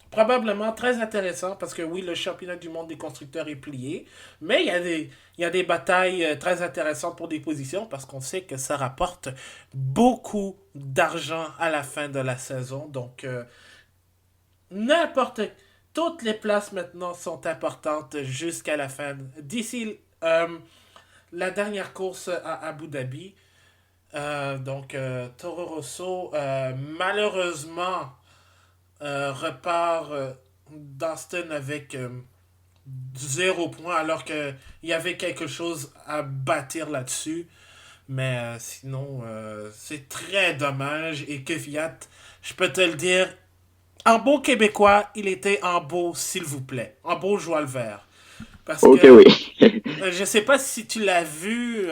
probablement très intéressant parce que oui, le championnat du monde des constructeurs est plié, mais il y a des batailles très intéressantes pour des positions parce qu'on sait que ça rapporte beaucoup d'argent à la fin de la saison. Donc, n'importe... Toutes les places maintenant sont importantes jusqu'à la fin. D'ici la dernière course à Abu Dhabi. Toro Rosso, malheureusement, repart d'Austin avec 0 point, alors qu'il y avait quelque chose à bâtir là-dessus. Mais sinon, c'est très dommage. Et que Fiat, je peux te le dire, en beau québécois, il était en beau, s'il vous plaît. En beau joie le vert. Parce Ok, que oui. je sais pas si tu l'as vu,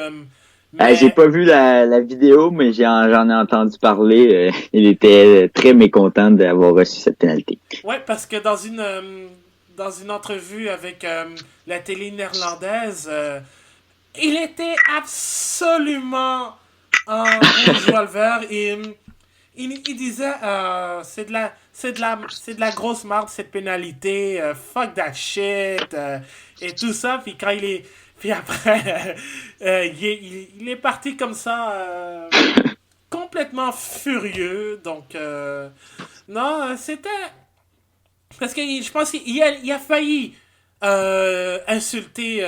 J'ai mais pas vu la vidéo, mais j'en ai entendu parler. Il était très mécontent d'avoir reçu cette pénalité. ouais, parce que dans une entrevue avec la télé néerlandaise, il était absolument en beau joie le vert et il disait c'est de la grosse marde cette pénalité, fuck that shit et tout ça. Puis quand il est puis après il est parti comme ça complètement furieux. Donc non, c'était parce que je pense qu'il a failli insulter,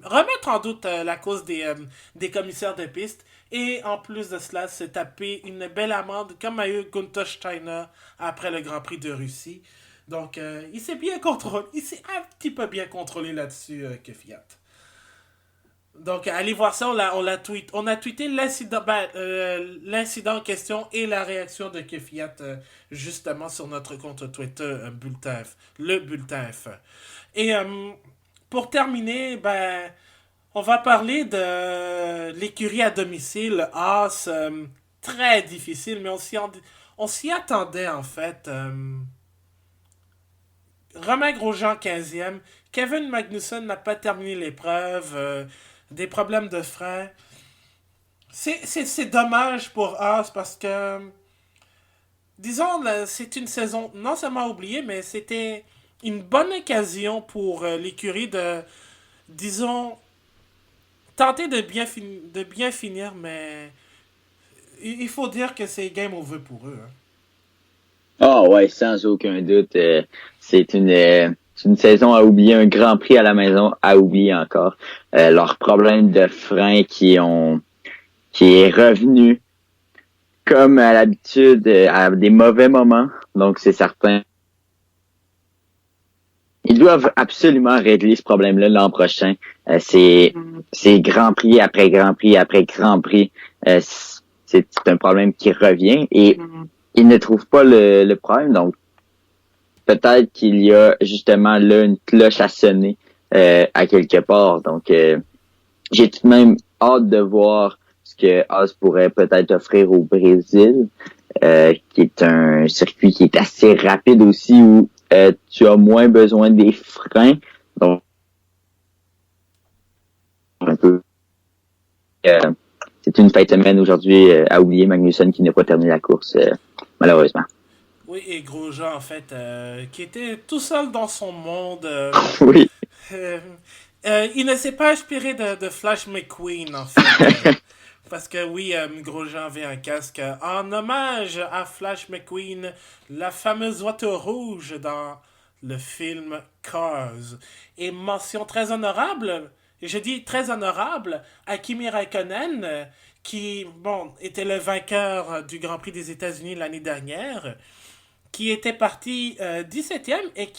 remettre en doute la cause des commissaires de piste. Et en plus de cela, se taper une belle amende comme a eu Gunther Steiner après le Grand Prix de Russie. Donc, il s'est bien contrôlé. Il s'est un petit peu bien contrôlé là-dessus que Fiat. Donc, allez voir ça, on a tweeté l'incident en question et la réaction de Kefiat justement sur notre compte Twitter le Bulletin F1. Et pour terminer, on va parler de l'écurie à domicile, Haas, très difficile, mais on s'y attendait en fait. Romain Grosjean 15e, Kevin Magnussen n'a pas terminé l'épreuve, des problèmes de frein. C'est dommage pour Haas parce que, disons, c'est une saison non seulement oubliée, mais c'était une bonne occasion pour l'écurie de, disons, tenter de bien finir, mais il faut dire que c'est game over pour eux. Hein. Ah ouais, sans aucun doute. C'est une saison à oublier, un Grand Prix à la maison à oublier encore. Leur problème de frein qui est revenu comme à l'habitude à des mauvais moments. Donc c'est certain. Ils doivent absolument régler ce problème-là l'an prochain. C'est Grand Prix après Grand Prix après Grand Prix. C'est un problème qui revient et ils ne trouvent pas le problème. Donc peut-être qu'il y a justement là une cloche à sonner à quelque part. Donc j'ai tout de même hâte de voir ce que Haas pourrait peut-être offrir au Brésil, qui est un circuit qui est assez rapide aussi où tu as moins besoin des freins. Donc un peu c'est une fin de semaine aujourd'hui à oublier. Magnussen qui n'a pas terminé la course, malheureusement. Oui, et Grosjean, en fait, qui était tout seul dans son monde. Oui. Euh, il ne s'est pas inspiré de Flash McQueen, en fait. Parce que oui, Grosjean avait un casque en hommage à Flash McQueen, la fameuse voiture rouge dans le film Cars. Et mention très honorable, et je dis très honorable, à Kimi Raikkonen, qui, bon, était le vainqueur du Grand Prix des États-Unis l'année dernière, qui était parti 17e et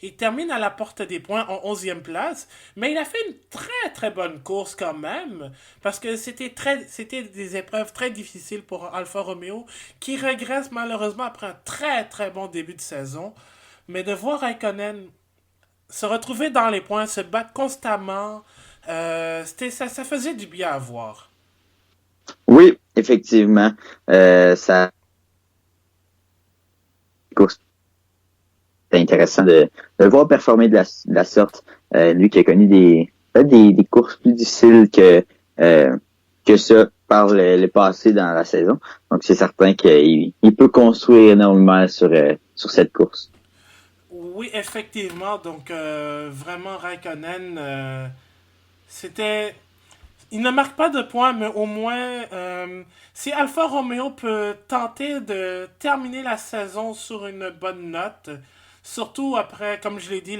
il termine à la porte des points en 11e place. Mais il a fait une très très bonne course quand même, parce que c'était des épreuves très difficiles pour Alfa Romeo, qui régresse malheureusement après un très très bon début de saison. Mais de voir Raikkonen se retrouver dans les points, se battre constamment, ça faisait du bien à voir. Oui, effectivement. Ça course c'est intéressant de le voir performer de la sorte. Lui qui a connu des courses plus difficiles que ça par le passé dans la saison. Donc c'est certain qu'il peut construire énormément sur cette course. Oui, effectivement. Donc, vraiment, Raikkonen, c'était. Il ne marque pas de points, mais au moins, si Alfa Romeo peut tenter de terminer la saison sur une bonne note, surtout après, comme je l'ai dit,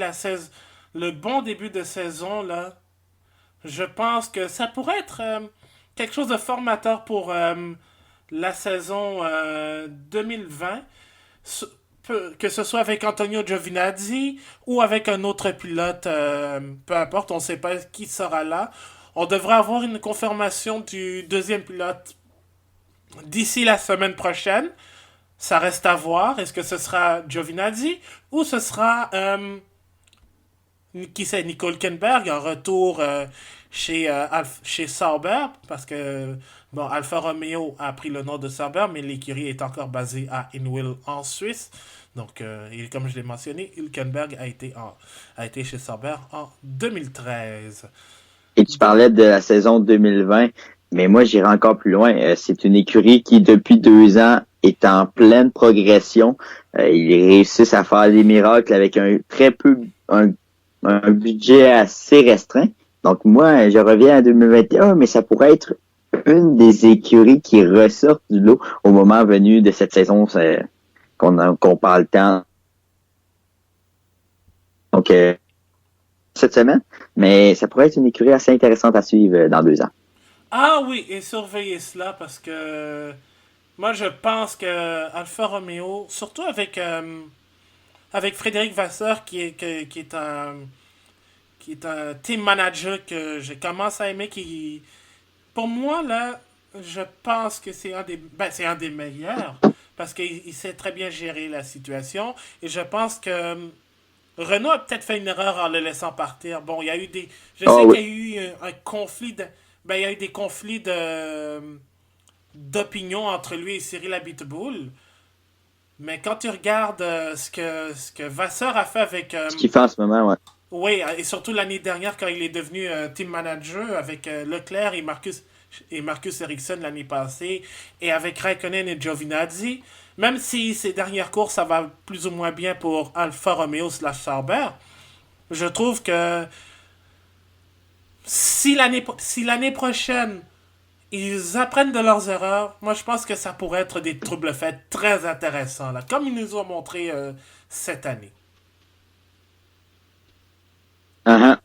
le bon début de saison, là, je pense que ça pourrait être quelque chose de formateur pour la saison 2020, que ce soit avec Antonio Giovinazzi ou avec un autre pilote, peu importe, on ne sait pas qui sera là. On devrait avoir une confirmation du deuxième pilote d'ici la semaine prochaine. Ça reste à voir. Est-ce que ce sera Giovinazzi ou ce sera qui c'est, Nico Hülkenberg en retour chez Sauber, parce que bon, Alfa Romeo a pris le nom de Sauber, mais l'écurie est encore basée à Hinwil en Suisse. Donc, et comme je l'ai mentionné, Hülkenberg a été chez Sauber en 2013. Et tu Donc, parlais de la saison 2020, mais moi j'irai encore plus loin. C'est une écurie qui depuis 2 ans est en pleine progression. Ils réussissent à faire des miracles avec un budget assez restreint. Donc moi, je reviens à 2021, mais ça pourrait être une des écuries qui ressortent du lot au moment venu de cette saison qu'on parle tant. Donc cette semaine, mais ça pourrait être une écurie assez intéressante à suivre dans 2 ans. ah oui, et surveillez cela parce que moi je pense que Alfa Romeo, surtout avec Frédéric Vasseur qui est un team manager que je commence à aimer, pour moi, là, je pense que c'est un des meilleurs parce qu'il sait très bien gérer la situation. Et je pense que Renault a peut-être fait une erreur en le laissant partir. Bon, il y a eu des. Je Ah sais oui. qu'il y a eu un conflit de. Ben, il y a eu des conflits d'opinion entre lui et Cyril Abiteboul. Mais quand tu regardes ce que Vasseur a fait avec Ce qu'il fait en ce moment, ouais. oui, et surtout l'année dernière quand il est devenu team manager avec Leclerc et Marcus Ericsson l'année passée et avec Raikkonen et Giovinazzi, même si ces dernières courses ça va plus ou moins bien pour Alfa Romeo slash Sauber, je trouve que si l'année prochaine ils apprennent de leurs erreurs, moi je pense que ça pourrait être des troubles faits très intéressants là, comme ils nous ont montré cette année. Uh-huh.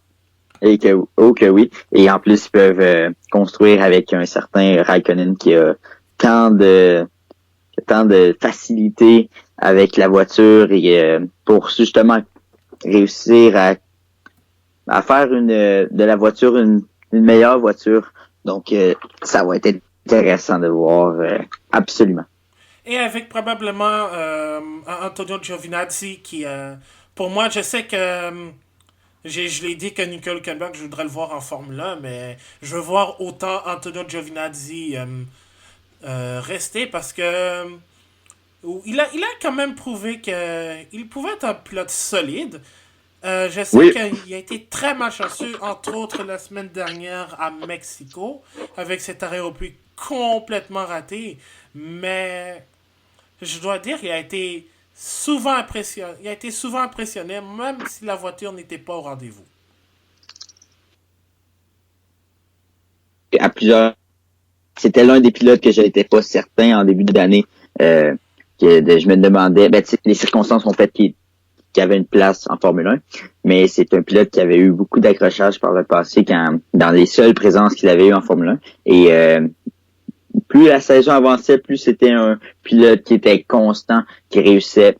Oh que oui. Et en plus, ils peuvent construire avec un certain Raikkonen qui a tant de tant de facilité avec la voiture et pour justement réussir à faire de la voiture une meilleure voiture. Donc ça va être intéressant de voir absolument. Et avec probablement Antonio Giovinazzi qui, pour moi, je sais que je l'ai dit que Nico Hülkenberg, je voudrais le voir en Formule 1, mais je veux voir autant Antonio Giovinazzi rester parce que il a quand même prouvé qu'il pouvait être un pilote solide. Je sais Oui, qu'il a été très malchanceux, entre autres la semaine dernière à Mexico, avec cet arrêt au but complètement raté. Mais je dois dire qu'il a été souvent impressionné. Il a été souvent impressionné, même si la voiture n'était pas au rendez-vous. à plusieurs. C'était l'un des pilotes que je n'étais pas certain en début d'année. Euh, je me demandais, les circonstances ont fait qu'il avait une place en Formule 1, mais c'est un pilote qui avait eu beaucoup d'accrochages par le passé dans les seules présences qu'il avait eues en Formule 1. Et plus la saison avançait, plus c'était un pilote qui était constant, qui réussissait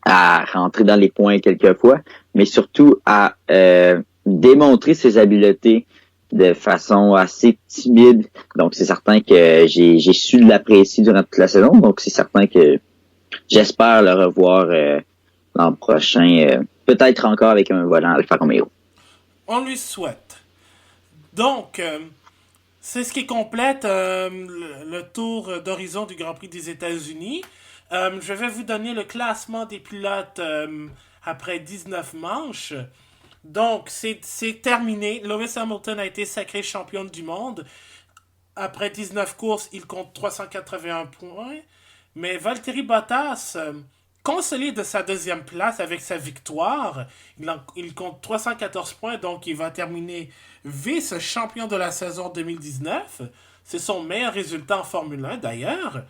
à rentrer dans les points quelquefois, mais surtout à démontrer ses habiletés de façon assez timide. Donc, c'est certain que j'ai su l'apprécier durant toute la saison. Donc, c'est certain que j'espère le revoir l'an prochain, peut-être encore avec un volant Alfa Romeo. On lui souhaite. Donc, c'est ce qui complète le tour d'horizon du Grand Prix des États-Unis. Je vais vous donner le classement des pilotes après 19 manches. Donc, c'est terminé. Lewis Hamilton a été sacré champion du monde. Après 19 courses, il compte 381 points. Mais Valtteri Bottas consolide sa deuxième place avec sa victoire. Il compte 314 points, donc il va terminer vice-champion de la saison 2019. C'est son meilleur résultat en Formule 1 d'ailleurs.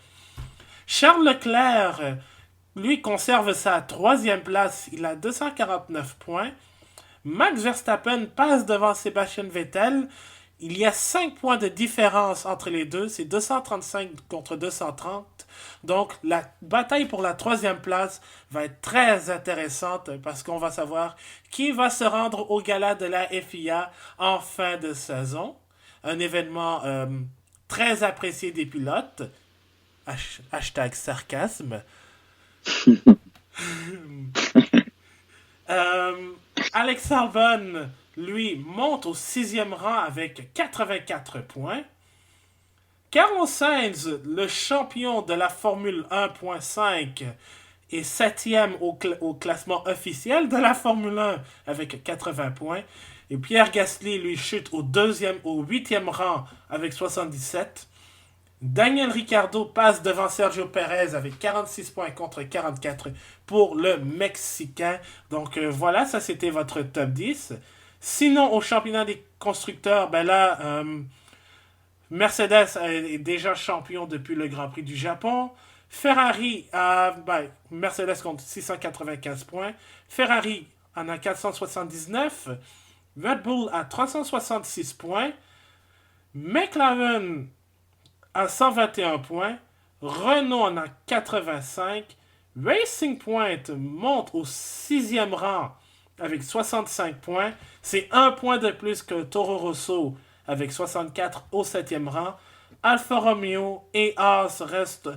Charles Leclerc, lui, conserve sa troisième place. Il a 249 points. Max Verstappen passe devant Sébastien Vettel. Il y a 5 points de différence entre les deux. C'est 235 contre 230. Donc, la bataille pour la troisième place va être très intéressante parce qu'on va savoir qui va se rendre au gala de la FIA en fin de saison. Un événement très apprécié des pilotes. Hashtag sarcasme. Alex Albon, lui, monte au sixième rang avec 84 points. Carlos Sainz, le champion de la Formule 1.5, est septième au classement officiel de la Formule 1 avec 80 points. Et Pierre Gasly, lui, chute au huitième rang avec 77. Daniel Ricciardo passe devant Sergio Perez avec 46 points contre 44 pour le Mexicain. Donc voilà, ça c'était votre top 10. Sinon, au championnat des constructeurs, ben là, Mercedes est déjà champion depuis le Grand Prix du Japon. Ferrari Mercedes compte 695 points. Ferrari en a 479. Red Bull a 366 points. McLaren à 121 points. Renault en a 85. Racing Point monte au sixième rang avec 65 points. C'est un point de plus que Toro Rosso avec 64 au septième rang. Alfa Romeo et Haas restent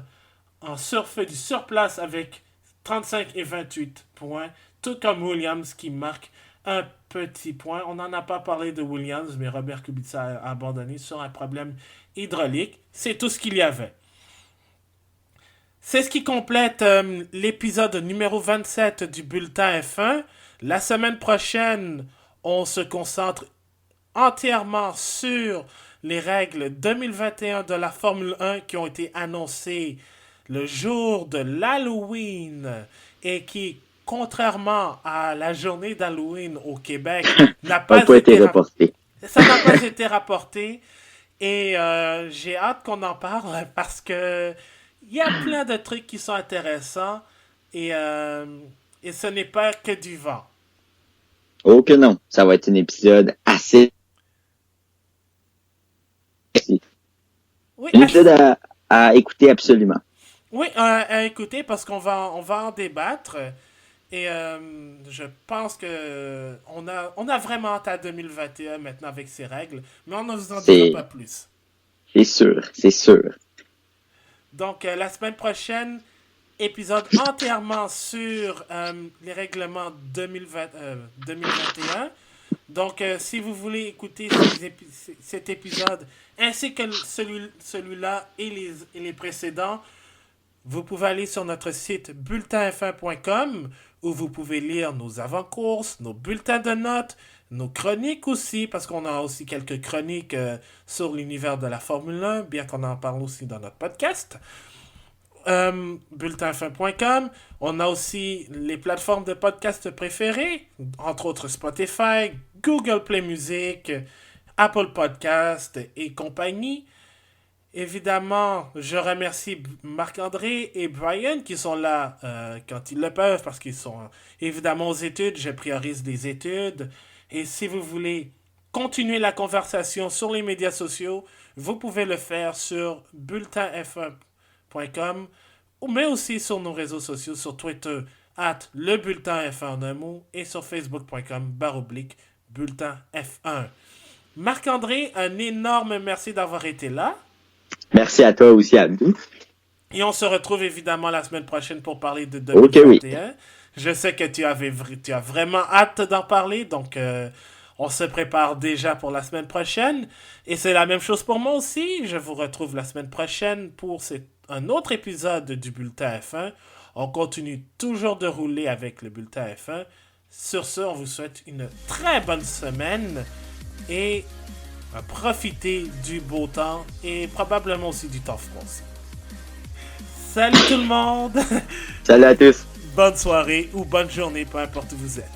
fait du surplace avec 35 et 28 points. Tout comme Williams qui marque un petit point. On n'en a pas parlé de Williams, mais Robert Kubica a abandonné sur un problème hydraulique. C'est tout ce qu'il y avait. C'est ce qui complète l'épisode numéro 27 du Bulletin F1. La semaine prochaine, on se concentre entièrement sur les règles 2021 de la Formule 1 qui ont été annoncées le jour de l'Halloween et qui, contrairement à la journée d'Halloween au Québec, n'a Ça n'a pas pas été été reporté. ça n'a pas été rapporté. Et j'ai hâte qu'on en parle parce que il y a plein de trucs qui sont intéressants et ce n'est pas que du vent. Oh que non, ça va être un épisode assez... Oui, Un épisode à écouter absolument. oui, à écouter parce on va en débattre. Et je pense que on a vraiment hâte à 2021 maintenant avec ces règles, mais on ne vous en dira pas plus. C'est sûr, c'est sûr. Donc, la semaine prochaine, épisode entièrement sur les règlements 2021. Donc, si vous voulez écouter cet épisode ainsi que celui-là et les précédents, vous pouvez aller sur notre site bulletinf1.com. où vous pouvez lire nos avant-courses, nos bulletins de notes, nos chroniques aussi, parce qu'on a aussi quelques chroniques sur l'univers de la Formule 1, bien qu'on en parle aussi dans notre podcast. Bulletinf1.com. On a aussi les plateformes de podcast préférées, entre autres Spotify, Google Play Music, Apple Podcast et compagnie. Évidemment, je remercie Marc-André et Brian qui sont là quand ils le peuvent parce qu'ils sont évidemment aux études. Je priorise les études. Et si vous voulez continuer la conversation sur les médias sociaux, vous pouvez le faire sur bulletinf1.com mais aussi sur nos réseaux sociaux, sur Twitter, @lebulletinf1 en un mot, et sur facebook.com/bulletinf1. Marc-André, un énorme merci d'avoir été là. Merci à toi aussi, Abdou. Et on se retrouve évidemment la semaine prochaine pour parler de 2021. Okay, oui. Je sais que tu as vraiment hâte d'en parler, donc on se prépare déjà pour la semaine prochaine. Et c'est la même chose pour moi aussi. Je vous retrouve la semaine prochaine pour un autre épisode du Bulletin F1. On continue toujours de rouler avec le Bulletin F1. Sur ce, on vous souhaite une très bonne semaine et profitez du beau temps et probablement aussi du temps froid. Salut tout le monde! Salut à tous! Bonne soirée ou bonne journée, peu importe où vous êtes.